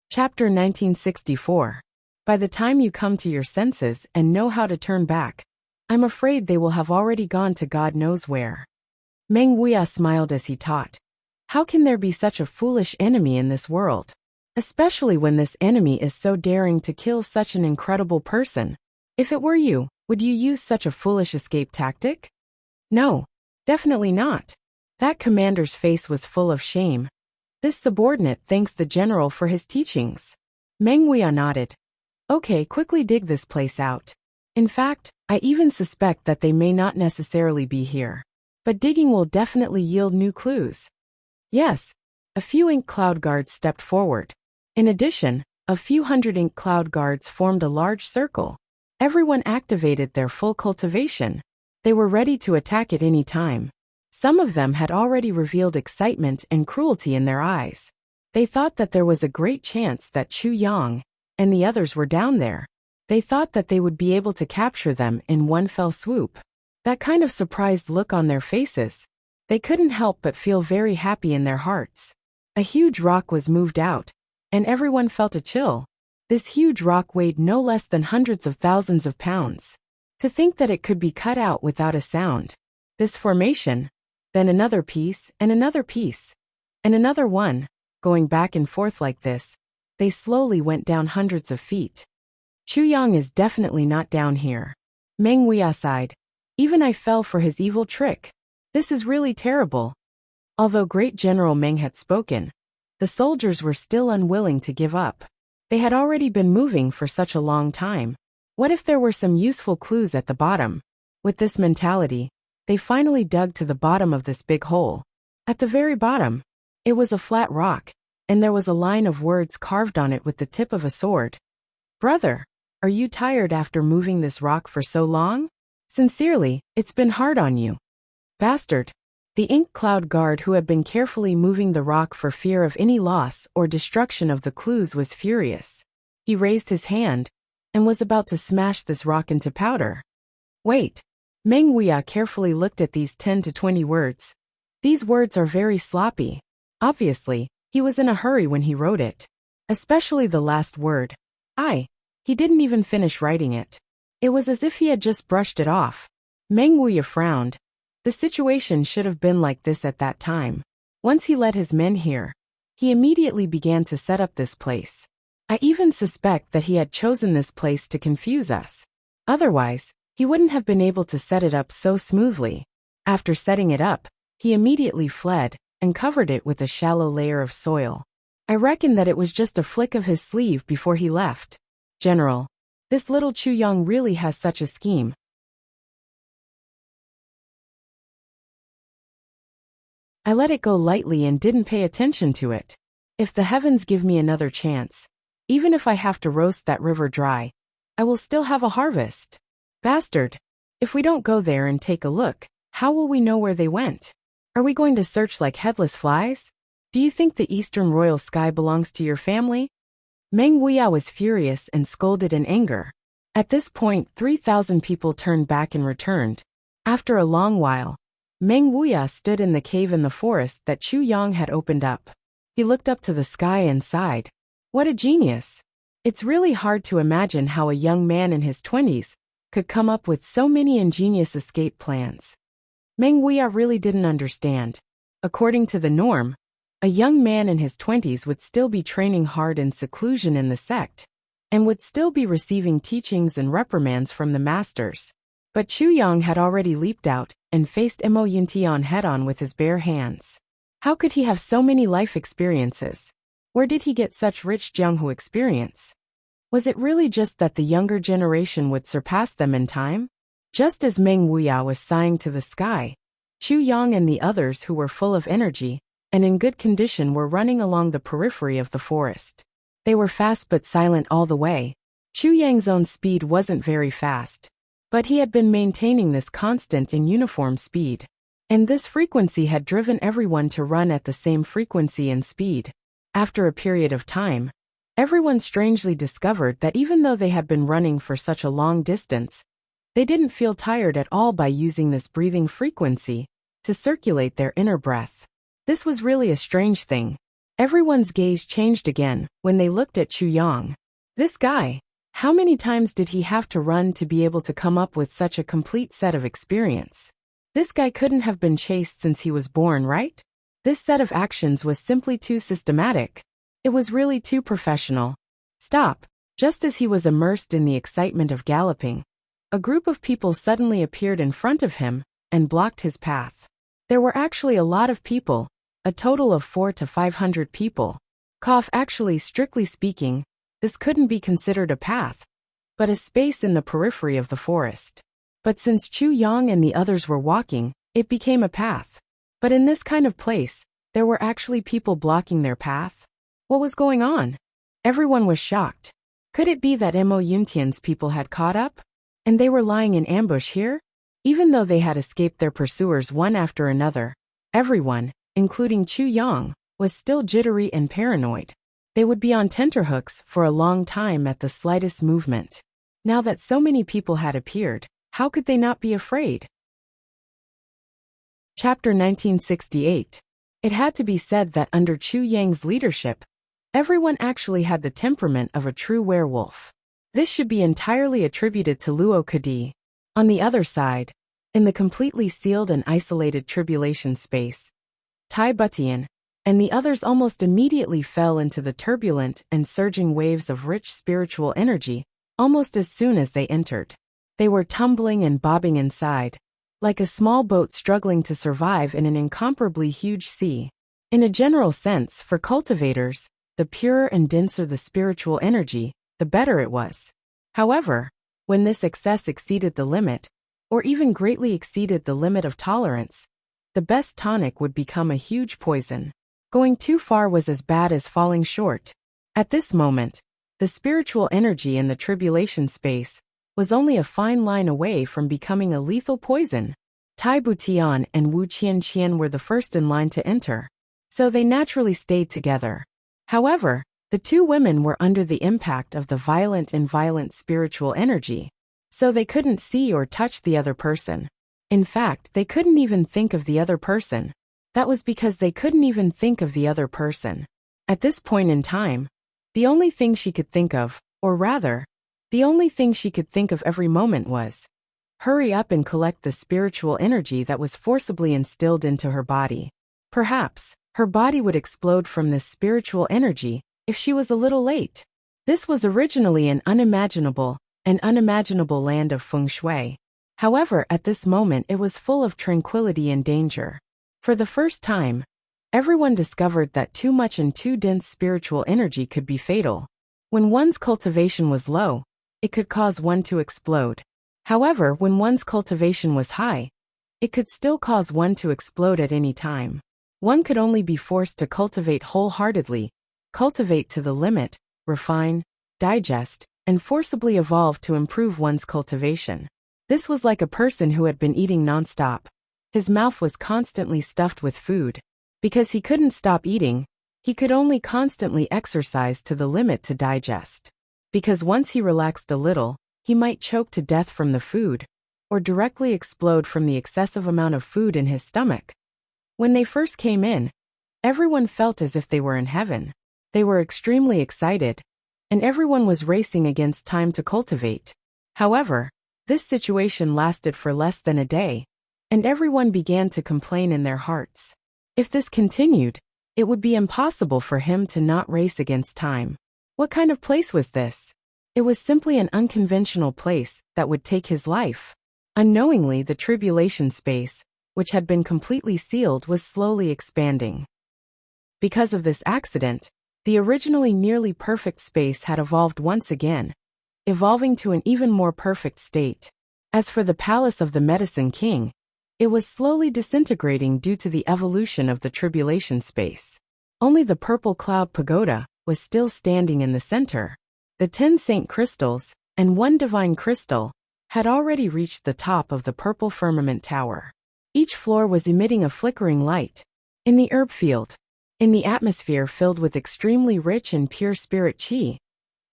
Chapter 1964. By the time you come to your senses and know how to turn back, I'm afraid they will have already gone to God knows where. Meng Wuya smiled as he taught. How can there be such a foolish enemy in this world? Especially when this enemy is so daring to kill such an incredible person. If it were you, would you use such a foolish escape tactic? No, definitely not. That commander's face was full of shame. This subordinate thanks the general for his teachings. Meng Wuya nodded. Okay, quickly dig this place out. In fact, I even suspect that they may not necessarily be here. But digging will definitely yield new clues. Yes, a few Ink Cloud Guards stepped forward. In addition, a few hundred Ink Cloud Guards formed a large circle. Everyone activated their full cultivation. They were ready to attack at any time. Some of them had already revealed excitement and cruelty in their eyes. They thought that there was a great chance that Chu Yang and the others were down there. They thought that they would be able to capture them in one fell swoop. That kind of surprised look on their faces. They couldn't help but feel very happy in their hearts. A huge rock was moved out, and everyone felt a chill. This huge rock weighed no less than hundreds of thousands of pounds. To think that it could be cut out without a sound. This formation, then another piece, and another piece, and another one, going back and forth like this, they slowly went down hundreds of feet. Chu Yang is definitely not down here. Meng Wuya sighed. Even I fell for his evil trick. This is really terrible. Although Great General Meng had spoken, the soldiers were still unwilling to give up. They had already been moving for such a long time. What if there were some useful clues at the bottom? With this mentality, they finally dug to the bottom of this big hole. At the very bottom, it was a flat rock, and there was a line of words carved on it with the tip of a sword. Brother, are you tired after moving this rock for so long? Sincerely, it's been hard on you. Bastard. The Ink Cloud Guard who had been carefully moving the rock for fear of any loss or destruction of the clues was furious. He raised his hand and was about to smash this rock into powder. Wait. Meng Wuya carefully looked at these 10 to 20 words. These words are very sloppy. Obviously, he was in a hurry when he wrote it. Especially the last word. He didn't even finish writing it. It was as if he had just brushed it off. Meng Wuya frowned. The situation should have been like this at that time. Once he led his men here, he immediately began to set up this place. I even suspect that he had chosen this place to confuse us. Otherwise, he wouldn't have been able to set it up so smoothly. After setting it up, he immediately fled and covered it with a shallow layer of soil. I reckon that it was just a flick of his sleeve before he left. General, this little Chu Yang really has such a scheme. I let it go lightly and didn't pay attention to it. If the heavens give me another chance, even if I have to roast that river dry, I will still have a harvest. Bastard. If we don't go there and take a look, how will we know where they went? Are we going to search like headless flies? Do you think the eastern royal sky belongs to your family? Meng Wuya was furious and scolded in anger. At this point, 3,000 people turned back and returned. After a long while, Meng Wuya stood in the cave in the forest that Chu Yang had opened up. He looked up to the sky and sighed. What a genius! It's really hard to imagine how a young man in his 20s could come up with so many ingenious escape plans. Meng Wuya really didn't understand. According to the norm, A young man in his 20s would still be training hard in seclusion in the sect, and would still be receiving teachings and reprimands from the masters. But Chu Yang had already leaped out and faced Mo Yuntian head-on with his bare hands. How could he have so many life experiences? Where did he get such rich Jianghu experience? Was it really just that the younger generation would surpass them in time? Just as Meng Wuya was sighing to the sky, Chu Yang and the others who were full of energy and in good condition were running along the periphery of the forest. They were fast but silent all the way. Chu Yang's own speed wasn't very fast, but he had been maintaining this constant and uniform speed. And this frequency had driven everyone to run at the same frequency and speed. After a period of time, everyone strangely discovered that even though they had been running for such a long distance, they didn't feel tired at all by using this breathing frequency to circulate their inner breath. This was really a strange thing. Everyone's gaze changed again when they looked at Chu Yang. This guy, how many times did he have to run to be able to come up with such a complete set of experience? This guy couldn't have been chased since he was born, right? This set of actions was simply too systematic. It was really too professional. Stop. Just as he was immersed in the excitement of galloping, a group of people suddenly appeared in front of him and blocked his path. There were actually a lot of people, a total of 400 to 500 people. Actually, strictly speaking, this couldn't be considered a path, but a space in the periphery of the forest. But since Chu Yang and the others were walking, it became a path. But in this kind of place, there were actually people blocking their path? What was going on? Everyone was shocked. Could it be that Mo Yuntian's people had caught up? And they were lying in ambush here? Even though they had escaped their pursuers one after another, everyone, including Chu Yang, was still jittery and paranoid. They would be on tenterhooks for a long time at the slightest movement. Now that so many people had appeared, how could they not be afraid? Chapter 1968. It had to be said that under Chu Yang's leadership, everyone actually had the temperament of a true werewolf. This should be entirely attributed to Luo Kadi. On the other side, in the completely sealed and isolated tribulation space, Tai Butian and the others almost immediately fell into the turbulent and surging waves of rich spiritual energy almost as soon as they entered. They were tumbling and bobbing inside, like a small boat struggling to survive in an incomparably huge sea. In a general sense, for cultivators, the purer and denser the spiritual energy, the better it was. However, when this excess exceeded the limit, or even greatly exceeded the limit of tolerance, the best tonic would become a huge poison. Going too far was as bad as falling short. At this moment, the spiritual energy in the tribulation space was only a fine line away from becoming a lethal poison. Tai Butian and Wu Qianqian were the first in line to enter, so they naturally stayed together. However, the two women were under the impact of the violent and violent spiritual energy, so they couldn't see or touch the other person. In fact, they couldn't even think of the other person. That was because they couldn't even think of the other person. At this point in time, the only thing she could think of, or rather, the only thing she could think of every moment was, hurry up and collect the spiritual energy that was forcibly instilled into her body. Perhaps, her body would explode from this spiritual energy if she was a little late. This was originally an unimaginable land of feng shui. However, at this moment it was full of tranquility and danger. For the first time, everyone discovered that too much and too dense spiritual energy could be fatal. When one's cultivation was low, it could cause one to explode. However, when one's cultivation was high, it could still cause one to explode at any time. One could only be forced to cultivate wholeheartedly, cultivate to the limit, refine, digest, and forcibly evolve to improve one's cultivation. This was like a person who had been eating non-stop. His mouth was constantly stuffed with food. Because he couldn't stop eating, he could only constantly exercise to the limit to digest. Because once he relaxed a little, he might choke to death from the food, or directly explode from the excessive amount of food in his stomach. When they first came in, everyone felt as if they were in heaven. They were extremely excited, and everyone was racing against time to cultivate. However, this situation lasted for less than a day, and everyone began to complain in their hearts. If this continued, It would be impossible for him to not race against time. What kind of place was this? It was simply an unconventional place that would take his life. Unknowingly, the tribulation space, which had been completely sealed, was slowly expanding. Because of this accident, the originally nearly perfect space had evolved once again, evolving to an even more perfect state. As for the palace of the Medicine King, it was slowly disintegrating due to the evolution of the tribulation space. Only the purple cloud pagoda was still standing in the center. The 10 saint crystals, and 1 divine crystal, had already reached the top of the purple firmament tower. Each floor was emitting a flickering light. In the herb field, in the atmosphere filled with extremely rich and pure spirit qi,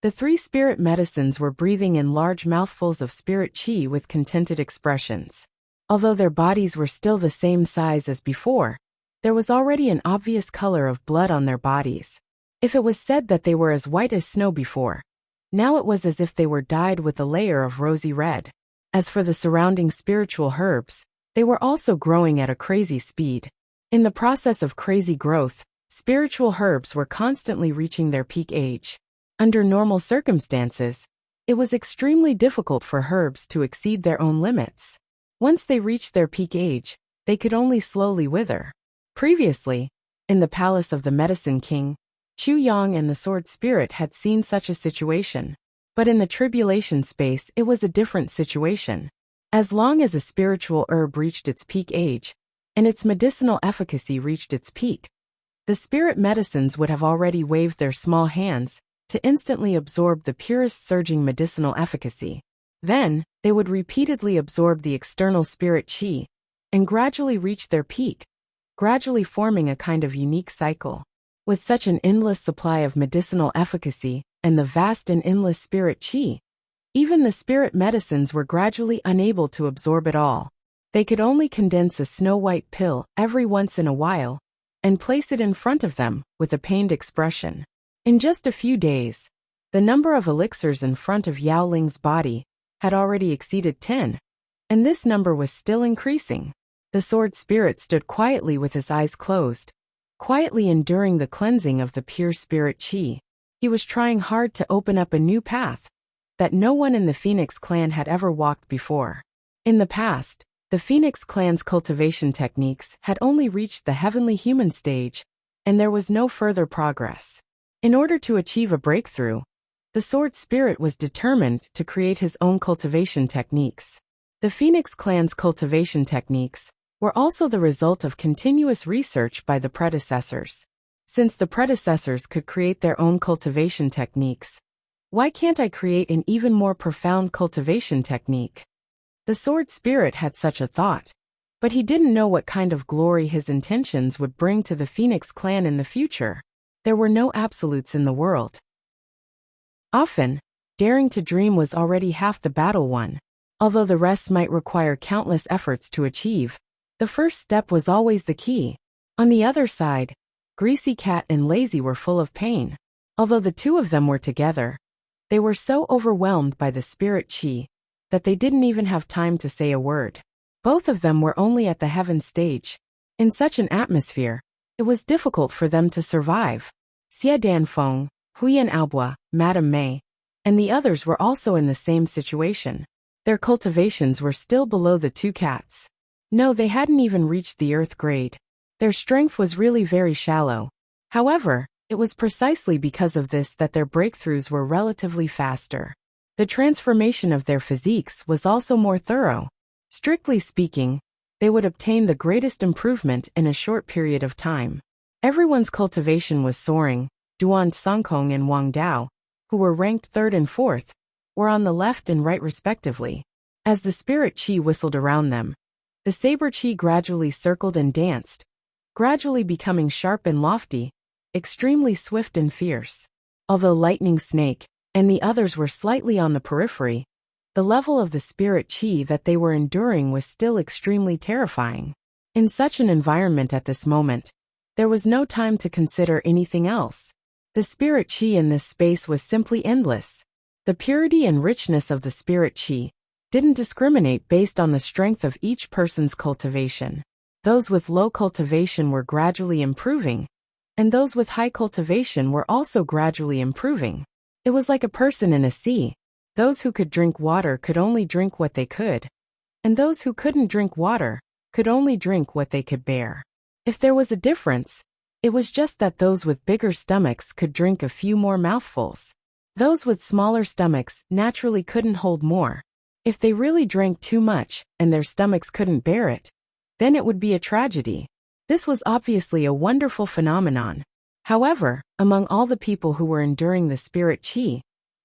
the 3 spirit medicines were breathing in large mouthfuls of spirit qi with contented expressions. Although their bodies were still the same size as before, there was already an obvious color of blood on their bodies. If it was said that they were as white as snow before, now it was as if they were dyed with a layer of rosy red. As for the surrounding spiritual herbs, they were also growing at a crazy speed. In the process of crazy growth, spiritual herbs were constantly reaching their peak age. Under normal circumstances, it was extremely difficult for herbs to exceed their own limits. Once they reached their peak age, they could only slowly wither. Previously, in the palace of the Medicine King, Chu Yang and the Sword Spirit had seen such a situation. But in the tribulation space, it was a different situation. As long as a spiritual herb reached its peak age, and its medicinal efficacy reached its peak, the spirit medicines would have already waved their small hands to instantly absorb the purest surging medicinal efficacy. Then, they would repeatedly absorb the external spirit qi, and gradually reach their peak, gradually forming a kind of unique cycle. With such an endless supply of medicinal efficacy, and the vast and endless spirit qi, even the spirit medicines were gradually unable to absorb it all. They could only condense a snow-white pill every once in a while, and place it in front of them with a pained expression. In just a few days, the number of elixirs in front of Yao Ling's body had already exceeded 10, and this number was still increasing. The sword spirit stood quietly with his eyes closed, quietly enduring the cleansing of the pure spirit qi. He was trying hard to open up a new path that no one in the Phoenix clan had ever walked before. In the past, the Phoenix clan's cultivation techniques had only reached the heavenly human stage, and there was no further progress. In order to achieve a breakthrough, the sword spirit was determined to create his own cultivation techniques. The Phoenix clan's cultivation techniques were also the result of continuous research by the predecessors. Since the predecessors could create their own cultivation techniques, why can't I create an even more profound cultivation technique? The sword spirit had such a thought, but he didn't know what kind of glory his intentions would bring to the Phoenix clan in the future. There were no absolutes in the world. Often, daring to dream was already half the battle won. Although the rest might require countless efforts to achieve, the first step was always the key. On the other side, Greasy Cat and Lazy were full of pain. Although the two of them were together, they were so overwhelmed by the spirit qi that they didn't even have time to say a word. Both of them were only at the heaven stage. In such an atmosphere, it was difficult for them to survive. Xie Danfeng, Huyan Aobua, Madame Mei, and the others were also in the same situation. Their cultivations were still below the two cats. No, they hadn't even reached the earth grade. Their strength was really very shallow. However, it was precisely because of this that their breakthroughs were relatively faster. The transformation of their physiques was also more thorough. Strictly speaking, they would obtain the greatest improvement in a short period of time. Everyone's cultivation was soaring. Duan Songkong and Wang Dao, who were ranked 3rd and 4th, were on the left and right respectively. As the spirit qi whistled around them, the saber qi gradually circled and danced, gradually becoming sharp and lofty, extremely swift and fierce. Although Lightning Snake and the others were slightly on the periphery, the level of the spirit qi that they were enduring was still extremely terrifying. In such an environment at this moment, there was no time to consider anything else. The spirit qi in this space was simply endless. The purity and richness of the spirit qi didn't discriminate based on the strength of each person's cultivation. Those with low cultivation were gradually improving, and those with high cultivation were also gradually improving. It was like a person in a sea. Those who could drink water could only drink what they could, and those who couldn't drink water could only drink what they could bear. If there was a difference, it was just that those with bigger stomachs could drink a few more mouthfuls. Those with smaller stomachs naturally couldn't hold more. If they really drank too much and their stomachs couldn't bear it, then it would be a tragedy. This was obviously a wonderful phenomenon. However, among all the people who were enduring the spirit qi,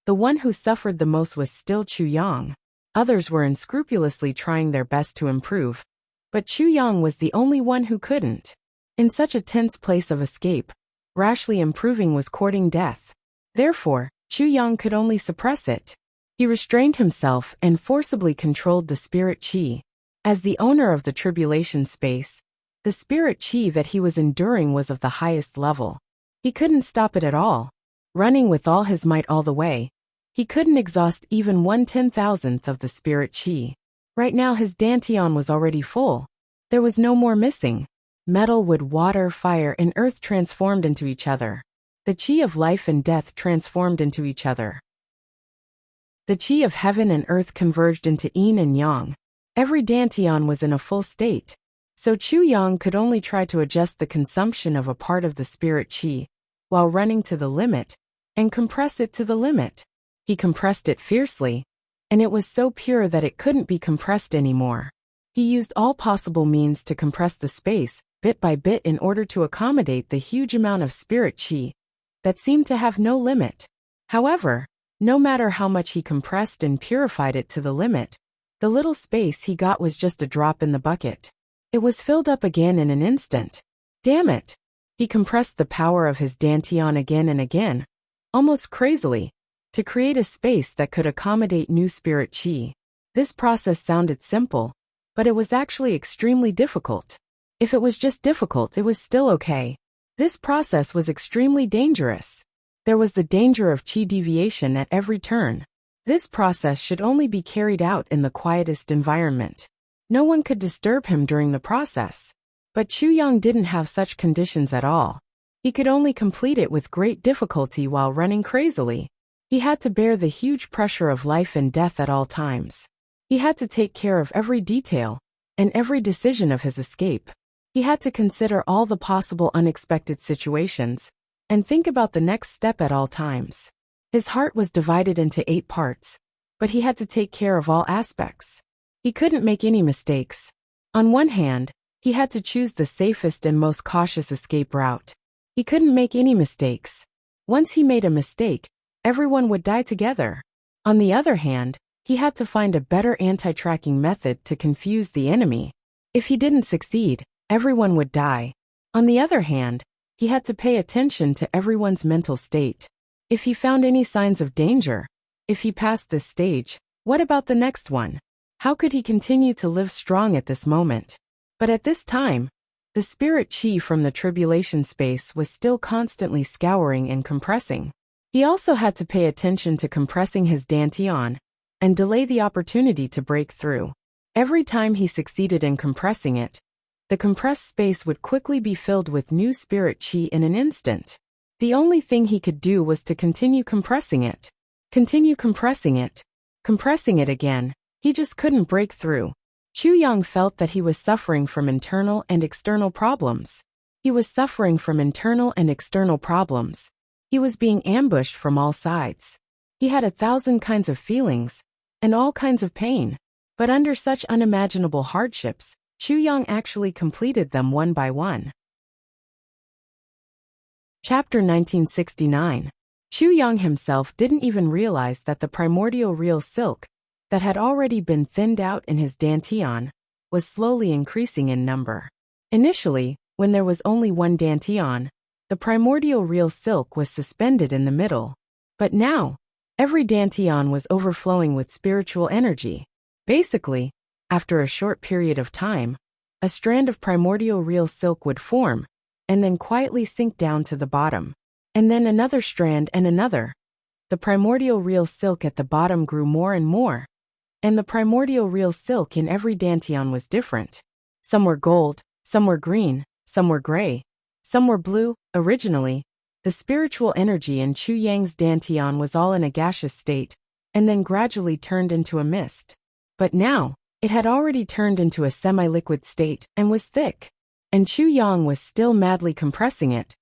the one who suffered the most was still Chu Yang. Others were unscrupulously trying their best to improve, but Chu Yang was the only one who couldn't. In such a tense place of escape, rashly improving was courting death. Therefore, Chu Yang could only suppress it. He restrained himself and forcibly controlled the spirit qi. As the owner of the tribulation space, the spirit qi that he was enduring was of the highest level. He couldn't stop it at all. Running with all his might all the way, he couldn't exhaust even 1/10,000th of the spirit qi. Right now his dantian was already full. There was no more missing. Metal, wood, water, fire, and earth transformed into each other. The qi of life and death transformed into each other. The qi of heaven and earth converged into yin and yang. Every dantian was in a full state. So Chu Yang could only try to adjust the consumption of a part of the spirit qi, while running to the limit, and compress it to the limit. He compressed it fiercely, and it was so pure that it couldn't be compressed anymore. He used all possible means to compress the space, bit by bit, in order to accommodate the huge amount of spirit qi that seemed to have no limit. However, no matter how much he compressed and purified it to the limit, the little space he got was just a drop in the bucket. It was filled up again in an instant. Damn it! He compressed the power of his dantian again and again, almost crazily, to create a space that could accommodate new spirit qi. This process sounded simple, but it was actually extremely difficult. If it was just difficult, it was still okay. This process was extremely dangerous. There was the danger of qi deviation at every turn. This process should only be carried out in the quietest environment. No one could disturb him during the process. But Chu Yang didn't have such conditions at all. He could only complete it with great difficulty while running crazily. He had to bear the huge pressure of life and death at all times. He had to take care of every detail and every decision of his escape. He had to consider all the possible unexpected situations and think about the next step at all times. His heart was divided into 8 parts, but he had to take care of all aspects. He couldn't make any mistakes. On one hand, he had to choose the safest and most cautious escape route. He couldn't make any mistakes. Once he made a mistake, everyone would die together. On the other hand, he had to find a better anti-tracking method to confuse the enemy. If he didn't succeed, everyone would die. On the other hand, he had to pay attention to everyone's mental state. If he found any signs of danger, if he passed this stage, what about the next one? How could he continue to live strong at this moment? But at this time, the spirit qi from the tribulation space was still constantly scouring and compressing. He also had to pay attention to compressing his dantian and delay the opportunity to break through. Every time he succeeded in compressing it, the compressed space would quickly be filled with new spirit qi in an instant. The only thing he could do was to continue compressing it. Continue compressing it again. He just couldn't break through. Chu Yang felt that he was suffering from internal and external problems. He was suffering from internal and external problems. He was being ambushed from all sides. He had 1,000 kinds of feelings and all kinds of pain. But under such unimaginable hardships, Chu Yang actually completed them one by one. Chapter 1969. Chu Yang himself didn't even realize that the primordial real silk that had already been thinned out in his dantian was slowly increasing in number. Initially, when there was only one dantian, the primordial real silk was suspended in the middle. But now, every dantian was overflowing with spiritual energy. Basically, after a short period of time, a strand of primordial real silk would form, and then quietly sink down to the bottom. And then another strand and another. The primordial real silk at the bottom grew more and more. And the primordial real silk in every dantian was different. Some were gold, some were green, some were gray, Some were blue. Originally, the spiritual energy in Chu Yang's dantian was all in a gaseous state, and then gradually turned into a mist. But now, it had already turned into a semi-liquid state and was thick. And Chu Yang was still madly compressing it.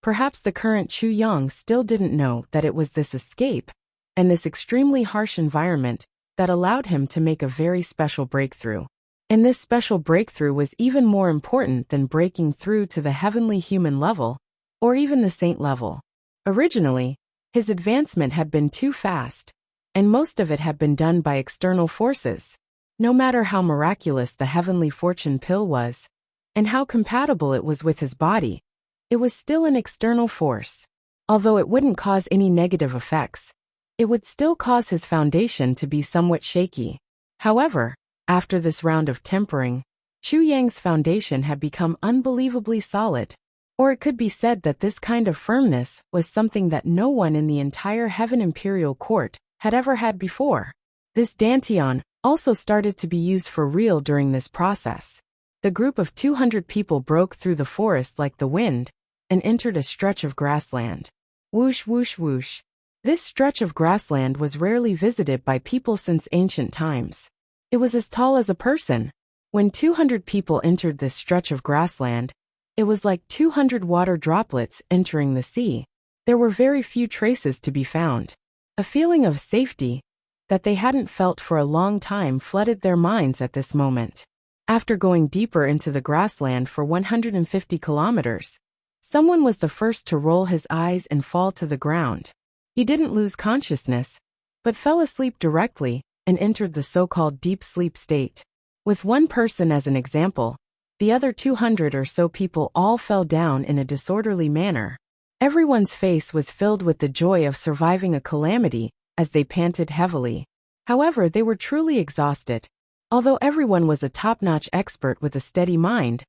Perhaps the current Chu Yang still didn't know that it was this escape, and this extremely harsh environment, that allowed him to make a very special breakthrough. And this special breakthrough was even more important than breaking through to the heavenly human level, or even the saint level. Originally, his advancement had been too fast, and most of it had been done by external forces. No matter how miraculous the heavenly fortune pill was, and how compatible it was with his body, it was still an external force. Although it wouldn't cause any negative effects, it would still cause his foundation to be somewhat shaky. However, after this round of tempering, Chu Yang's foundation had become unbelievably solid. Or it could be said that this kind of firmness was something that no one in the entire Heaven Imperial Court had ever had before. This dantian also started to be used for real during this process. The group of 200 people broke through the forest like the wind and entered a stretch of grassland. Whoosh, whoosh, whoosh. This stretch of grassland was rarely visited by people since ancient times. It was as tall as a person. When 200 people entered this stretch of grassland, it was like 200 water droplets entering the sea. There were very few traces to be found. A feeling of safety that they hadn't felt for a long time flooded their minds at this moment. After going deeper into the grassland for 150 kilometers, someone was the first to roll his eyes and fall to the ground. He didn't lose consciousness, but fell asleep directly and entered the so-called deep sleep state. With one person as an example, the other 200 or so people all fell down in a disorderly manner. Everyone's face was filled with the joy of surviving a calamity as they panted heavily. However, they were truly exhausted. Although everyone was a top-notch expert with a steady mind,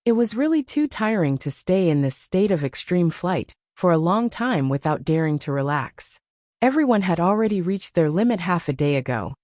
it was really too tiring to stay in this state of extreme flight for a long time without daring to relax. Everyone had already reached their limit half a day ago.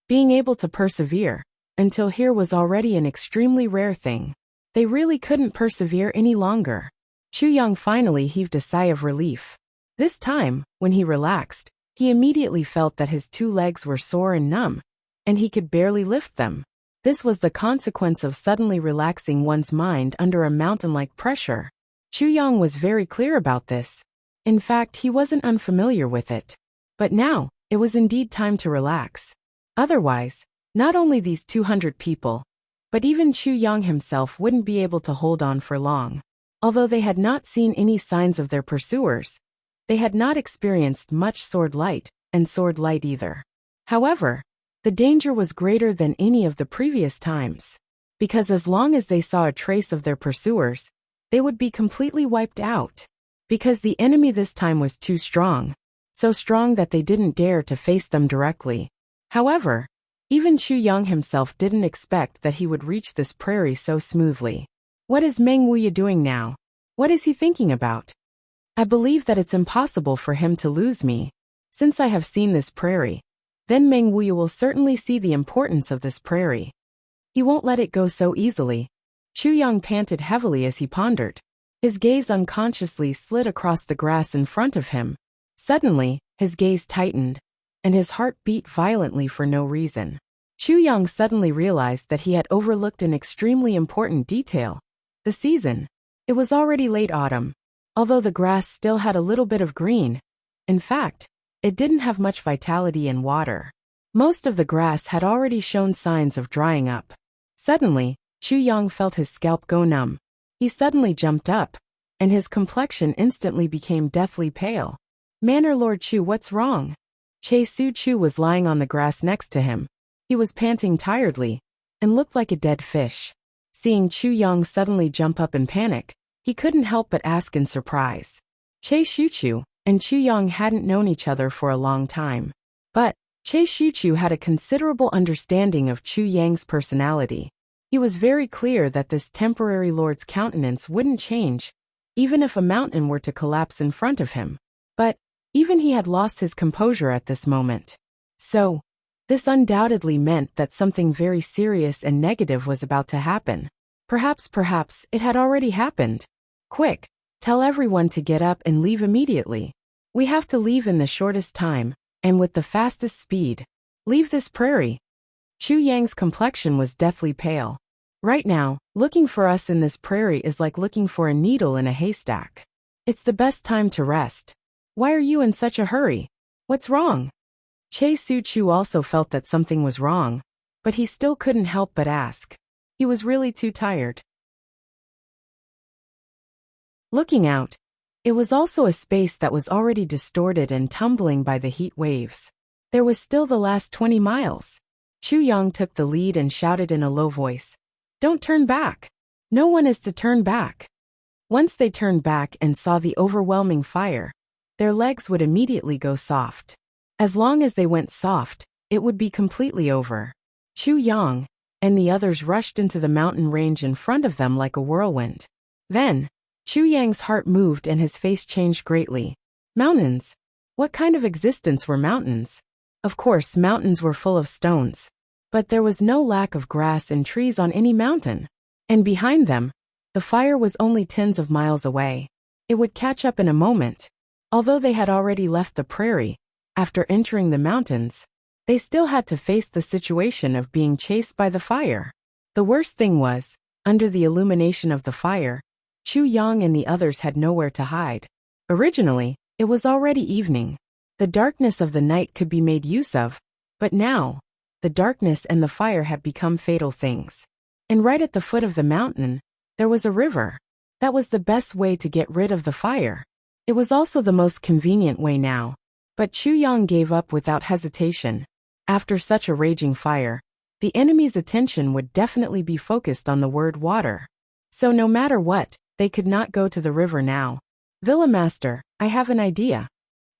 Being able to persevere until here was already an extremely rare thing. They really couldn't persevere any longer. Chu Yang finally heaved a sigh of relief. This time, when he relaxed, he immediately felt that his 2 legs were sore and numb, and he could barely lift them. This was the consequence of suddenly relaxing one's mind under a mountain-like pressure. Chu Yang was very clear about this. In fact, he wasn't unfamiliar with it. But now, it was indeed time to relax. Otherwise, not only these 200 people, but even Chu Yang himself wouldn't be able to hold on for long. Although they had not seen any signs of their pursuers, they had not experienced much sword light either. However, the danger was greater than any of the previous times, because as long as they saw a trace of their pursuers, they would be completely wiped out. Because the enemy this time was too strong, so strong that they didn't dare to face them directly. However, even Chu Yang himself didn't expect that he would reach this prairie so smoothly. What is Meng Wuya doing now? What is he thinking about? I believe that it's impossible for him to lose me. Since I have seen this prairie, then Meng Wuya will certainly see the importance of this prairie. He won't let it go so easily. Chu Yang panted heavily as he pondered. His gaze unconsciously slid across the grass in front of him. Suddenly, his gaze tightened, and his heart beat violently for no reason. Chu Yang suddenly realized that he had overlooked an extremely important detail. The season. It was already late autumn. Although the grass still had a little bit of green, in fact, it didn't have much vitality and water. Most of the grass had already shown signs of drying up. Suddenly, Chu Yang felt his scalp go numb. He suddenly jumped up, and his complexion instantly became deathly pale. Manor Lord Chu, what's wrong? Che Su Chu was lying on the grass next to him. He was panting tiredly, and looked like a dead fish. Seeing Chu Yang suddenly jump up in panic, he couldn't help but ask in surprise. Che Su Chu and Chu Yang hadn't known each other for a long time. But, Che Su Chu had a considerable understanding of Chu Yang's personality. He was very clear that this temporary lord's countenance wouldn't change, even if a mountain were to collapse in front of him. But, even he had lost his composure at this moment. So, this undoubtedly meant that something very serious and negative was about to happen. Perhaps it had already happened. Quick, tell everyone to get up and leave immediately. We have to leave in the shortest time, and with the fastest speed. Leave this prairie. Chu Yang's complexion was deathly pale. Right now, looking for us in this prairie is like looking for a needle in a haystack. It's the best time to rest. Why are you in such a hurry? What's wrong? Che Su Chu also felt that something was wrong, but he still couldn't help but ask. He was really too tired. Looking out, it was also a space that was already distorted and tumbling by the heat waves. There was still the last 20 miles. Chu Yang took the lead and shouted in a low voice, "Don't turn back. No one is to turn back." Once they turned back and saw the overwhelming fire, their legs would immediately go soft. As long as they went soft, it would be completely over. Chu Yang and the others rushed into the mountain range in front of them like a whirlwind. Then, Chu Yang's heart moved and his face changed greatly. Mountains? What kind of existence were mountains? Of course, mountains were full of stones. But there was no lack of grass and trees on any mountain. And behind them, the fire was only tens of miles away. It would catch up in a moment. Although they had already left the prairie, after entering the mountains, they still had to face the situation of being chased by the fire. The worst thing was, under the illumination of the fire, Chu Yang and the others had nowhere to hide. Originally, it was already evening. The darkness of the night could be made use of, but now, the darkness and the fire had become fatal things. And right at the foot of the mountain, there was a river. That was the best way to get rid of the fire. It was also the most convenient way now. But Chu Yang gave up without hesitation. After such a raging fire, the enemy's attention would definitely be focused on the word water. So no matter what, they could not go to the river now. "Villa Master, I have an idea."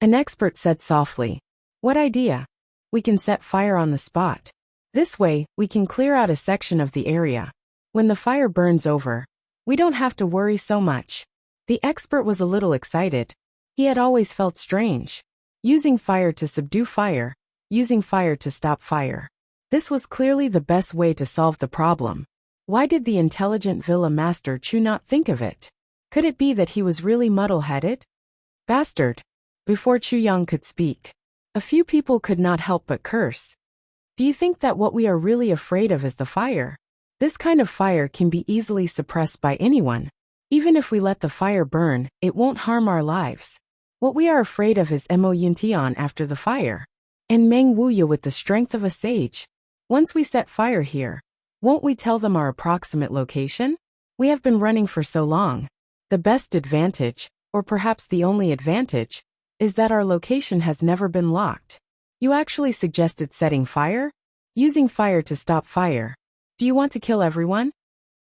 An expert said softly. "What idea?" "We can set fire on the spot. This way, we can clear out a section of the area. When the fire burns over, we don't have to worry so much." The expert was a little excited. He had always felt strange. Using fire to subdue fire, using fire to stop fire. This was clearly the best way to solve the problem. Why did the intelligent Villa Master Chu not think of it? Could it be that he was really muddle-headed? Bastard! Before Chu Yang could speak, a few people could not help but curse. Do you think that what we are really afraid of is the fire? This kind of fire can be easily suppressed by anyone. Even if we let the fire burn, it won't harm our lives. What we are afraid of is Mo Yuntian after the fire. And Meng Wuya with the strength of a sage. Once we set fire here, won't we tell them our approximate location? We have been running for so long. The best advantage, or perhaps the only advantage, is that our location has never been locked. You actually suggested setting fire? Using fire to stop fire. Do you want to kill everyone?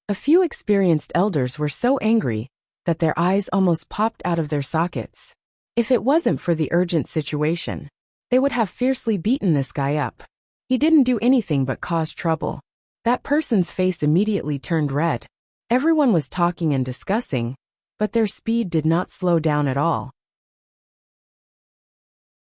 A few experienced elders were so angry that their eyes almost popped out of their sockets. If it wasn't for the urgent situation, they would have fiercely beaten this guy up. He didn't do anything but cause trouble. That person's face immediately turned red. Everyone was talking and discussing, but their speed did not slow down at all.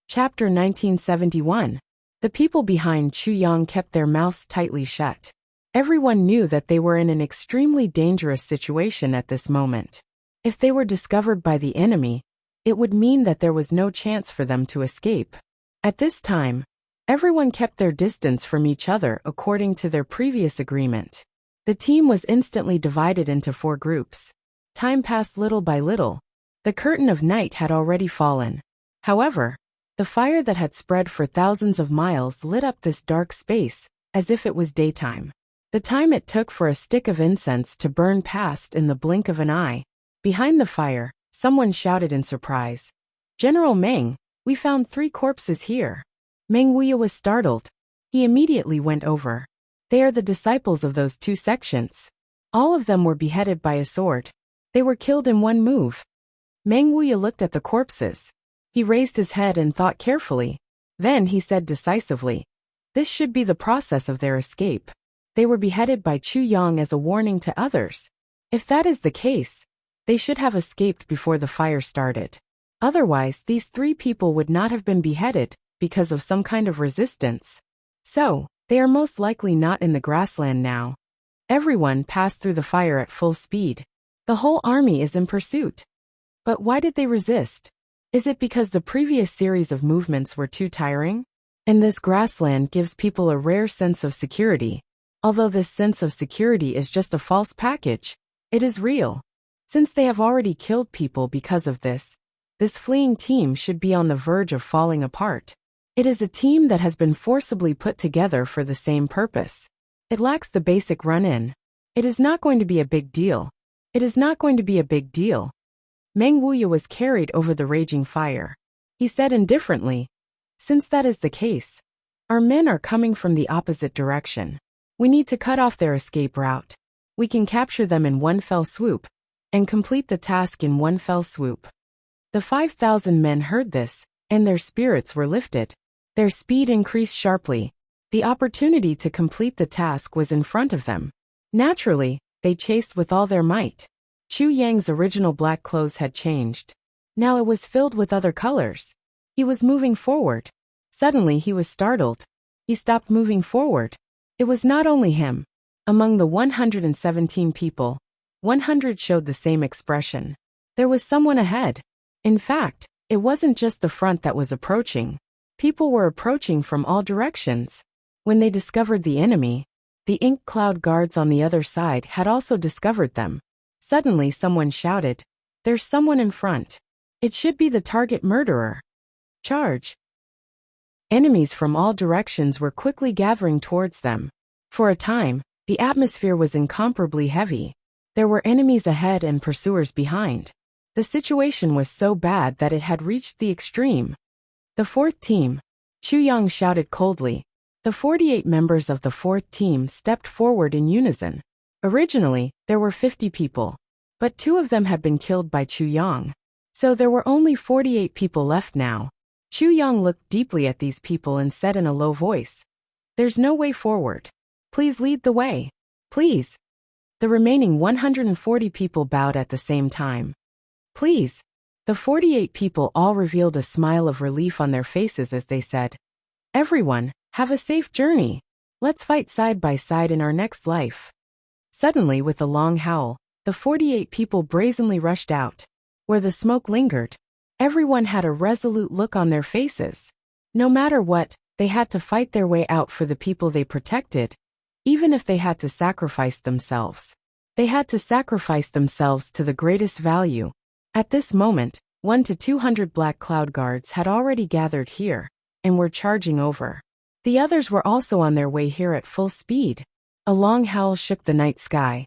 Chapter 1971. The people behind Chu Yang kept their mouths tightly shut. Everyone knew that they were in an extremely dangerous situation at this moment. If they were discovered by the enemy, it would mean that there was no chance for them to escape. At this time, everyone kept their distance from each other according to their previous agreement. The team was instantly divided into 4 groups. Time passed little by little. The curtain of night had already fallen. However, the fire that had spread for thousands of miles lit up this dark space, as if it was daytime. The time it took for a stick of incense to burn passed in the blink of an eye. Behind the fire, someone shouted in surprise. "General Meng, we found 3 corpses here." Meng Wuya was startled. He immediately went over. "They are the disciples of those 2 sections. All of them were beheaded by a sword. They were killed in one move." Meng Wuya looked at the corpses. He raised his head and thought carefully. Then he said decisively, "This should be the process of their escape. They were beheaded by Chu Yang as a warning to others. If that is the case, they should have escaped before the fire started. Otherwise, these 3 people would not have been beheaded because of some kind of resistance. So, they are most likely not in the grassland now." Everyone passed through the fire at full speed. The whole army is in pursuit. But why did they resist? Is it because the previous series of movements were too tiring? And this grassland gives people a rare sense of security. Although this sense of security is just a false package, it is real. Since they have already killed people because of this fleeing team should be on the verge of falling apart. It is a team that has been forcibly put together for the same purpose. It lacks the basic run-in. It is not going to be a big deal. It is not going to be a big deal. Meng Wuya was carried over the raging fire. He said indifferently, "Since that is the case, our men are coming from the opposite direction. We need to cut off their escape route. We can capture them in one fell swoop, and complete the task in one fell swoop." The 5,000 men heard this, and their spirits were lifted. Their speed increased sharply. The opportunity to complete the task was in front of them. Naturally, they chased with all their might. Chu Yang's original black clothes had changed. Now it was filled with other colors. He was moving forward. Suddenly he was startled. He stopped moving forward. It was not only him. Among the 117 people, 100 showed the same expression. There was someone ahead. In fact, it wasn't just the front that was approaching. People were approaching from all directions. When they discovered the enemy, the ink cloud guards on the other side had also discovered them. Suddenly someone shouted, "There's someone in front. It should be the target murderer. Charge!" Enemies from all directions were quickly gathering towards them. For a time, the atmosphere was incomparably heavy. There were enemies ahead and pursuers behind. The situation was so bad that it had reached the extreme. "The fourth team," Chu Yang shouted coldly. The 48 members of the fourth team stepped forward in unison. Originally, there were 50 people, but 2 of them had been killed by Chu Yang. So there were only 48 people left now. Chu Yang looked deeply at these people and said in a low voice, "There's no way forward. Please lead the way. Please." The remaining 140 people bowed at the same time. "Please." The 48 people all revealed a smile of relief on their faces as they said, "Everyone, have a safe journey. Let's fight side by side in our next life." Suddenly, with a long howl, the 48 people brazenly rushed out. Where the smoke lingered, everyone had a resolute look on their faces. No matter what, they had to fight their way out for the people they protected, even if they had to sacrifice themselves. They had to sacrifice themselves to the greatest value. At this moment, 1 to 200 black cloud guards had already gathered here, and were charging over. The others were also on their way here at full speed. A long howl shook the night sky.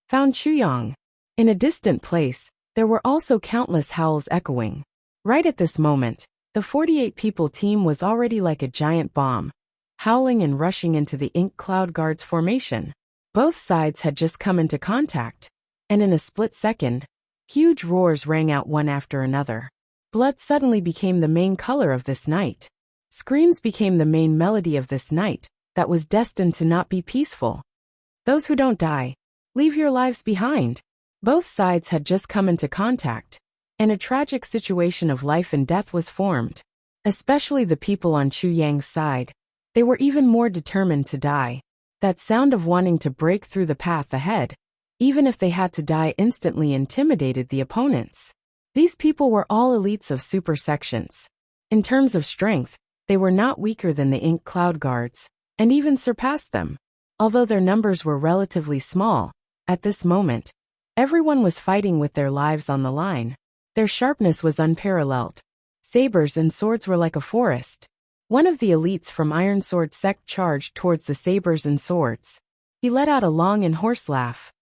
Found Chu Yang. In a distant place, there were also countless howls echoing. Right at this moment, the 48 people team was already like a giant bomb, howling and rushing into the ink cloud guards formation. Both sides had just come into contact, and in a split second, huge roars rang out one after another. Blood suddenly became the main color of this night. Screams became the main melody of this night that was destined to not be peaceful. Those who don't die, leave your lives behind. Both sides had just come into contact, and a tragic situation of life and death was formed. Especially the people on Chu Yang's side. They were even more determined to die. That sound of wanting to break through the path ahead, even if they had to die instantly, intimidated the opponents. These people were all elites of super sections. In terms of strength, they were not weaker than the ink cloud guards, and even surpassed them. Although their numbers were relatively small, at this moment, everyone was fighting with their lives on the line. Their sharpness was unparalleled. Sabers and swords were like a forest. One of the elites from Iron Sword sect charged towards the sabers and swords. He let out a long and hoarse laugh.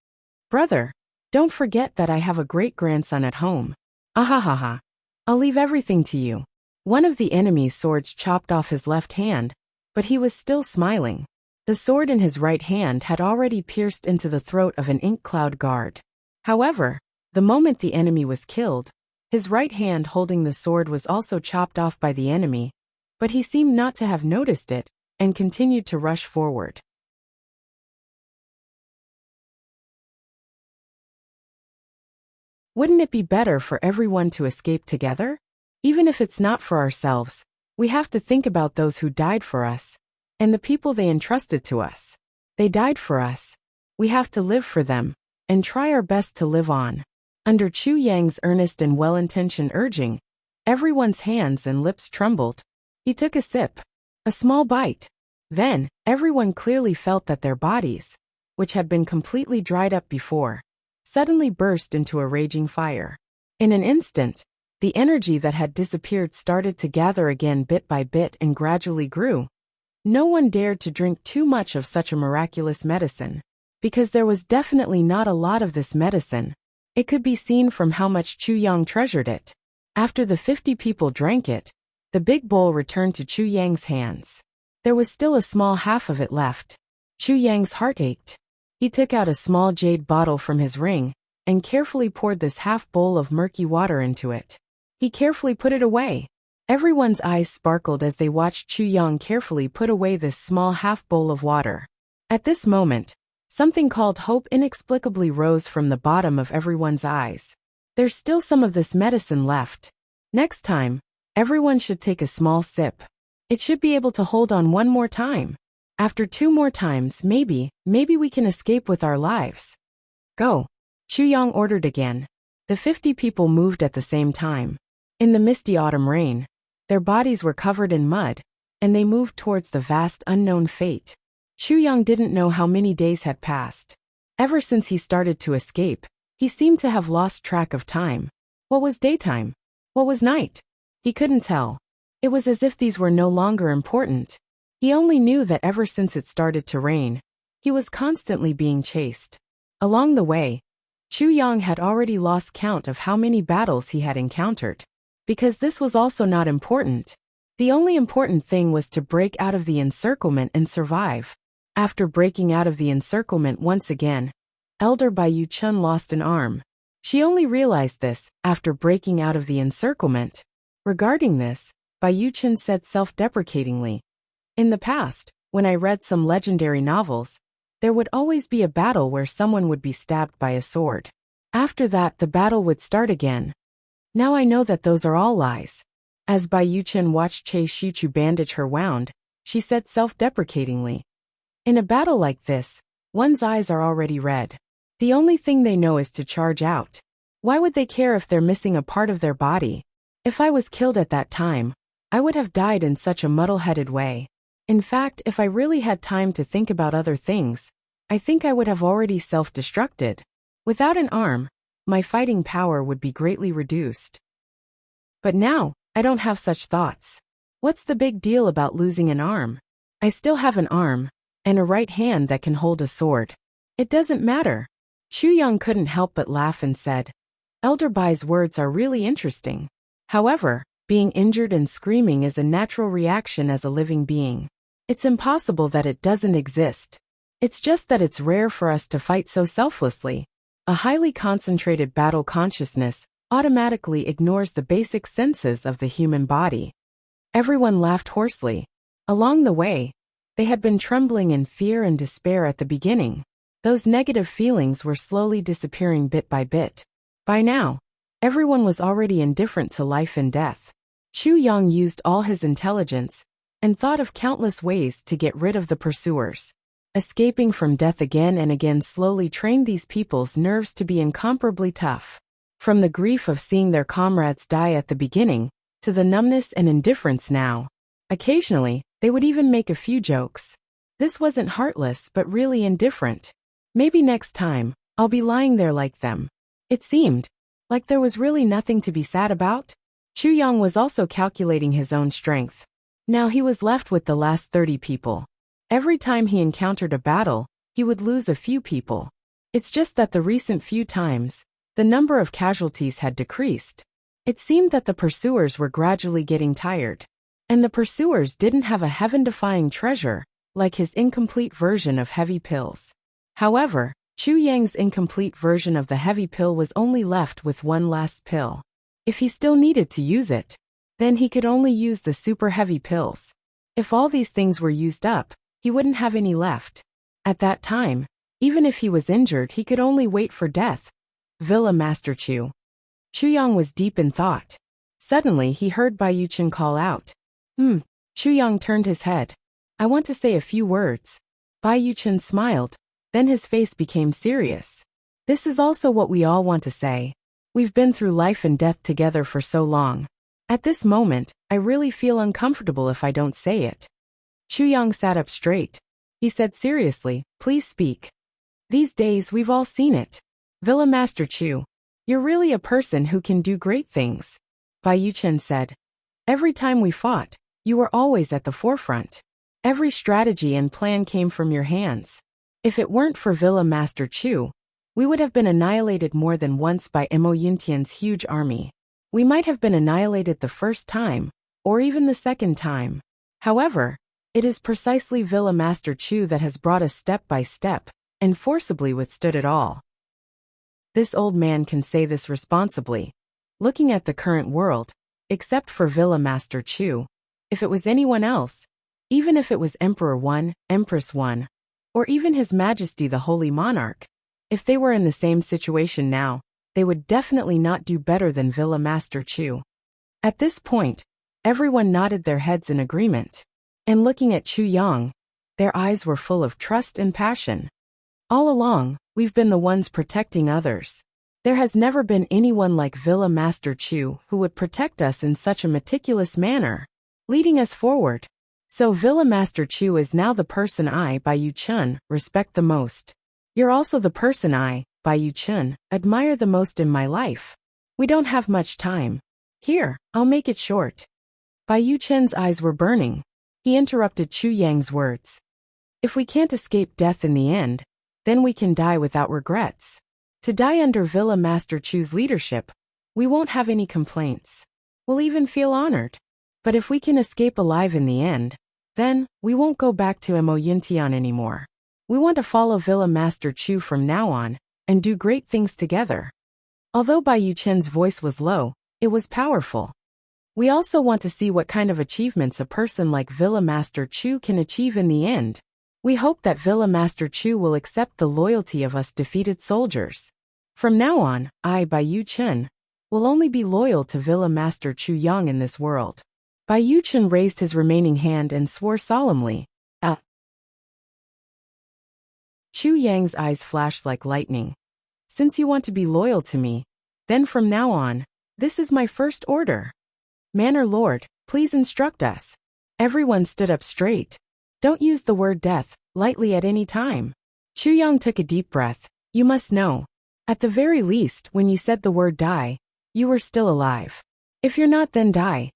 "Brother, don't forget that I have a great-grandson at home. Ahahaha. I'll leave everything to you." One of the enemy's swords chopped off his left hand, but he was still smiling. The sword in his right hand had already pierced into the throat of an ink cloud guard. However, the moment the enemy was killed, his right hand holding the sword was also chopped off by the enemy, but he seemed not to have noticed it, and continued to rush forward. Wouldn't it be better for everyone to escape together? Even if it's not for ourselves, we have to think about those who died for us, and the people they entrusted to us. They died for us. We have to live for them, and try our best to live on. Under Chu Yang's earnest and well-intentioned urging, everyone's hands and lips trembled. He took a sip, a small bite. Then, everyone clearly felt that their bodies, which had been completely dried up before, suddenly burst into a raging fire. In an instant, the energy that had disappeared started to gather again bit by bit and gradually grew. No one dared to drink too much of such a miraculous medicine, because there was definitely not a lot of this medicine. It could be seen from how much Chu Yang treasured it. After the 50 people drank it, the big bowl returned to Chu Yang's hands. There was still a small half of it left. Chu Yang's heart ached. He took out a small jade bottle from his ring, and carefully poured this half bowl of murky water into it. He carefully put it away. Everyone's eyes sparkled as they watched Chu Yang carefully put away this small half bowl of water. At this moment, something called hope inexplicably rose from the bottom of everyone's eyes. There's still some of this medicine left. Next time, everyone should take a small sip. It should be able to hold on one more time. After 2 more times, maybe we can escape with our lives. Go. Chu Yang ordered again. The 50 people moved at the same time. In the misty autumn rain, their bodies were covered in mud, and they moved towards the vast unknown fate. Chu Yang didn't know how many days had passed. Ever since he started to escape, he seemed to have lost track of time. What was daytime? What was night? He couldn't tell. It was as if these were no longer important. He only knew that ever since it started to rain, he was constantly being chased. Along the way, Chu Yang had already lost count of how many battles he had encountered. Because this was also not important. The only important thing was to break out of the encirclement and survive. After breaking out of the encirclement once again, Elder Bai Yuchun lost an arm. She only realized this after breaking out of the encirclement. Regarding this, Bai Yuchun said self-deprecatingly, "In the past, when I read some legendary novels, there would always be a battle where someone would be stabbed by a sword. After that, the battle would start again. Now I know that those are all lies." As Bai Yuchun watched Che Shichu bandage her wound, she said self-deprecatingly, "In a battle like this, one's eyes are already red. The only thing they know is to charge out. Why would they care if they're missing a part of their body? If I was killed at that time, I would have died in such a muddle-headed way. In fact, if I really had time to think about other things, I think I would have already self-destructed. Without an arm, my fighting power would be greatly reduced. But now, I don't have such thoughts. What's the big deal about losing an arm? I still have an arm, and a right hand that can hold a sword. It doesn't matter." Chu Yang couldn't help but laugh and said, "Elder Bai's words are really interesting. However, being injured and screaming is a natural reaction as a living being. It's impossible that it doesn't exist. It's just that it's rare for us to fight so selflessly. A highly concentrated battle consciousness automatically ignores the basic senses of the human body." Everyone laughed hoarsely. Along the way, they had been trembling in fear and despair at the beginning. Those negative feelings were slowly disappearing bit by bit. By now, everyone was already indifferent to life and death. Chu Yang used all his intelligence and thought of countless ways to get rid of the pursuers. Escaping from death again and again slowly trained these people's nerves to be incomparably tough. From the grief of seeing their comrades die at the beginning, to the numbness and indifference now. Occasionally, they would even make a few jokes. This wasn't heartless but really indifferent. Maybe next time, I'll be lying there like them. It seemed like there was really nothing to be sad about. Chu Yang was also calculating his own strength. Now he was left with the last 30 people. Every time he encountered a battle, he would lose a few people. It's just that the recent few times, the number of casualties had decreased. It seemed that the pursuers were gradually getting tired. And the pursuers didn't have a heaven-defying treasure, like his incomplete version of heavy pills. However, Chu Yang's incomplete version of the heavy pill was only left with one last pill. If he still needed to use it, then he could only use the super heavy pills. If all these things were used up, he wouldn't have any left. At that time, even if he was injured, he could only wait for death. Villa Master Chu. Chu Yang was deep in thought. Suddenly he heard Bai Yuchun call out. Chu Yang turned his head. "I want to say a few words." Bai Yuchun smiled. Then his face became serious. This is also what we all want to say. We've been through life and death together for so long. At this moment, I really feel uncomfortable if I don't say it. Chu Yang sat up straight. He said seriously, please speak. These days we've all seen it. Villa Master Chu, you're really a person who can do great things. Bai Yuchen said. Every time we fought, you were always at the forefront. Every strategy and plan came from your hands. If it weren't for Villa Master Chu, we would have been annihilated more than once by Mo Yuntian's huge army. We might have been annihilated the first time, or even the second time. However, it is precisely Villa Master Chu that has brought us step by step, and forcibly withstood it all. This old man can say this responsibly. Looking at the current world, except for Villa Master Chu, if it was anyone else, even if it was Emperor 1, Empress 1, or even His Majesty the Holy Monarch, if they were in the same situation now, they would definitely not do better than Villa Master Chu. At this point, everyone nodded their heads in agreement. And looking at Chu Yang, their eyes were full of trust and passion. All along, we've been the ones protecting others. There has never been anyone like Villa Master Chu who would protect us in such a meticulous manner, leading us forward. So Villa Master Chu is now the person I, Bai Yuchen, respect the most. You're also the person I, Bai Yuchen, admire the most in my life. We don't have much time. Here, I'll make it short. Bai Yuchen's eyes were burning. He interrupted Chu Yang's words. If we can't escape death in the end, then we can die without regrets. To die under Villa Master Chu's leadership, we won't have any complaints. We'll even feel honored. But if we can escape alive in the end, then we won't go back to Mo Yuntian anymore. We want to follow Villa Master Chu from now on, and do great things together. Although Bai Yuchen's voice was low, it was powerful. We also want to see what kind of achievements a person like Villa Master Chu can achieve in the end. We hope that Villa Master Chu will accept the loyalty of us defeated soldiers. From now on, I, Bai Yuchen, will only be loyal to Villa Master Chu Yang in this world. Bai Yuchen raised his remaining hand and swore solemnly. Chu Yang's eyes flashed like lightning. Since you want to be loyal to me, then from now on, this is my first order. Manor Lord, please instruct us. Everyone stood up straight. Don't use the word death lightly at any time. Chu Yang took a deep breath. You must know. At the very least, when you said the word die, you were still alive. If you're not, then die.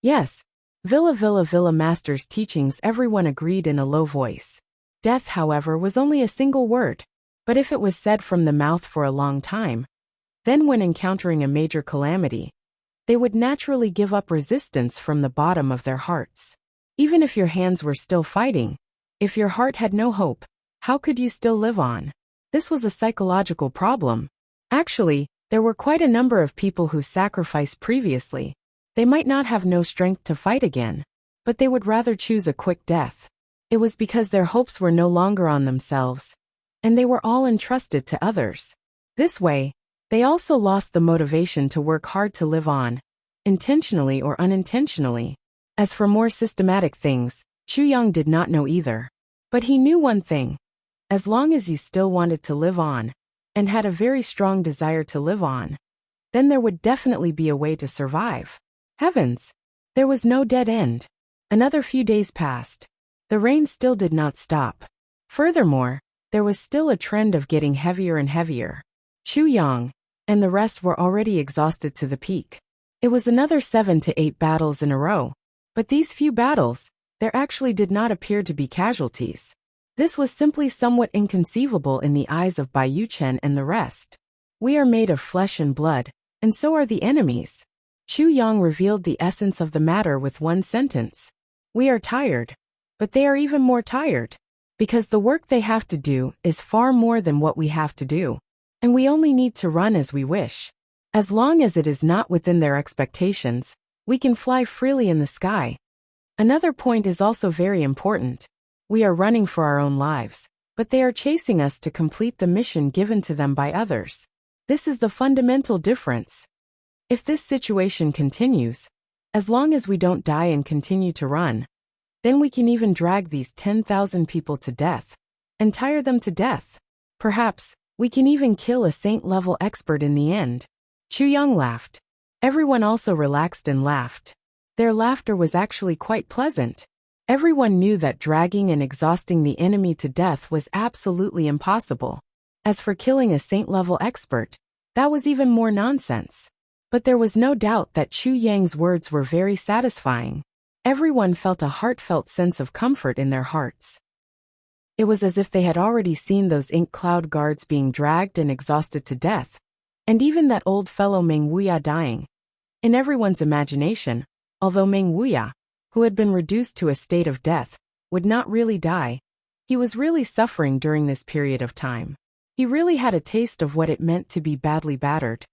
Yes. Villa Master's teachings, everyone agreed in a low voice. Death, however, was only a single word. But if it was said from the mouth for a long time, then when encountering a major calamity, they would naturally give up resistance from the bottom of their hearts. Even if your hands were still fighting, if your heart had no hope, how could you still live on? This was a psychological problem. Actually, there were quite a number of people who sacrificed previously. They might not have no strength to fight again, but they would rather choose a quick death. It was because their hopes were no longer on themselves, and they were all entrusted to others. This way, they also lost the motivation to work hard to live on, intentionally or unintentionally. As for more systematic things, Chu Yang did not know either. But he knew one thing. As long as you still wanted to live on, and had a very strong desire to live on, then there would definitely be a way to survive. Heavens! There was no dead end. Another few days passed. The rain still did not stop. Furthermore, there was still a trend of getting heavier and heavier. Chu Yang and the rest were already exhausted to the peak. It was another 7 to 8 battles in a row. But these few battles, there actually did not appear to be casualties. This was simply somewhat inconceivable in the eyes of Bai Yuchen and the rest. We are made of flesh and blood, and so are the enemies. Chu Yang revealed the essence of the matter with one sentence. We are tired, but they are even more tired, because the work they have to do is far more than what we have to do. And we only need to run as we wish. As long as it is not within their expectations, we can fly freely in the sky. Another point is also very important. We are running for our own lives, but they are chasing us to complete the mission given to them by others. This is the fundamental difference. If this situation continues, as long as we don't die and continue to run, then we can even drag these 10,000 people to death, and tire them to death. Perhaps, we can even kill a saint-level expert in the end. Chu Yang laughed. Everyone also relaxed and laughed. Their laughter was actually quite pleasant. Everyone knew that dragging and exhausting the enemy to death was absolutely impossible. As for killing a saint-level expert, that was even more nonsense. But there was no doubt that Chu Yang's words were very satisfying. Everyone felt a heartfelt sense of comfort in their hearts. It was as if they had already seen those ink cloud guards being dragged and exhausted to death, and even that old fellow Meng Wuya dying. In everyone's imagination, although Meng Wuya, who had been reduced to a state of death, would not really die, he was really suffering during this period of time. He really had a taste of what it meant to be badly battered.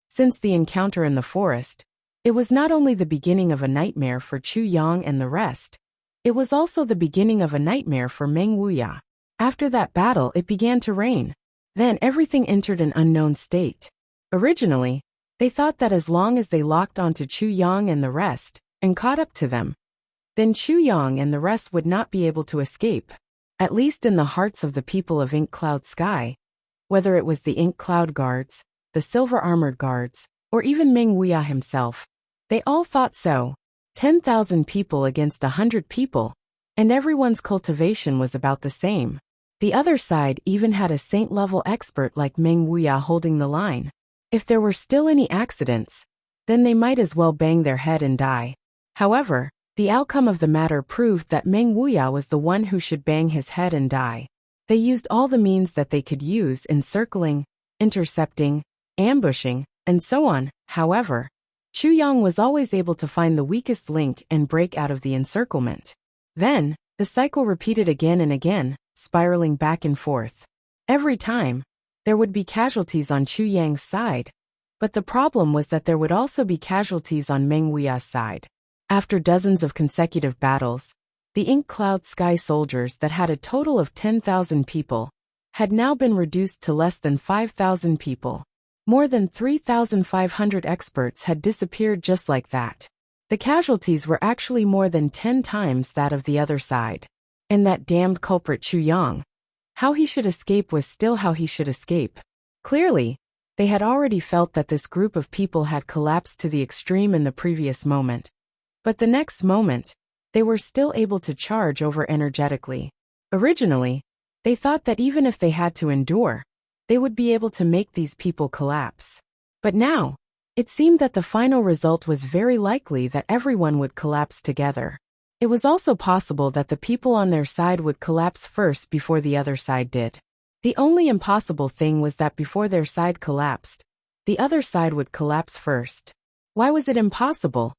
Since the encounter in the forest, it was not only the beginning of a nightmare for Chu Yang and the rest, it was also the beginning of a nightmare for Meng Wuya. After that battle, it began to rain. Then everything entered an unknown state. Originally, they thought that as long as they locked onto Chu Yang and the rest, and caught up to them, then Chu Yang and the rest would not be able to escape, at least in the hearts of the people of Ink Cloud Sky. Whether it was the Ink Cloud Guards, the Silver Armored Guards, or even Meng Wuya himself, they all thought so. 10,000 people against 100 people, and everyone's cultivation was about the same. The other side even had a saint-level expert like Meng Wuya holding the line. If there were still any accidents, then they might as well bang their head and die. However, the outcome of the matter proved that Meng Wuya was the one who should bang his head and die. They used all the means that they could use, encircling, intercepting, ambushing, and so on. However, Chu Yang was always able to find the weakest link and break out of the encirclement. Then, the cycle repeated again and again, spiraling back and forth. Every time, there would be casualties on Chu Yang's side, but the problem was that there would also be casualties on Meng Wuya's side. After dozens of consecutive battles, the Ink Cloud Sky soldiers that had a total of 10,000 people had now been reduced to less than 5,000 people. More than 3,500 experts had disappeared just like that. The casualties were actually more than 10 times that of the other side. And that damned culprit Chu Yang. How he should escape was still how he should escape. Clearly, they had already felt that this group of people had collapsed to the extreme in the previous moment. But the next moment, they were still able to charge over energetically. Originally, they thought that even if they had to endure, they would be able to make these people collapse. But now, it seemed that the final result was very likely that everyone would collapse together. It was also possible that the people on their side would collapse first before the other side did. The only impossible thing was that before their side collapsed, the other side would collapse first. Why was it impossible?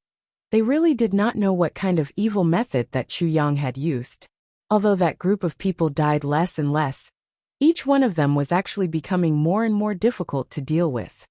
They really did not know what kind of evil method that Chu Yang had used. Although that group of people died less and less, each one of them was actually becoming more and more difficult to deal with.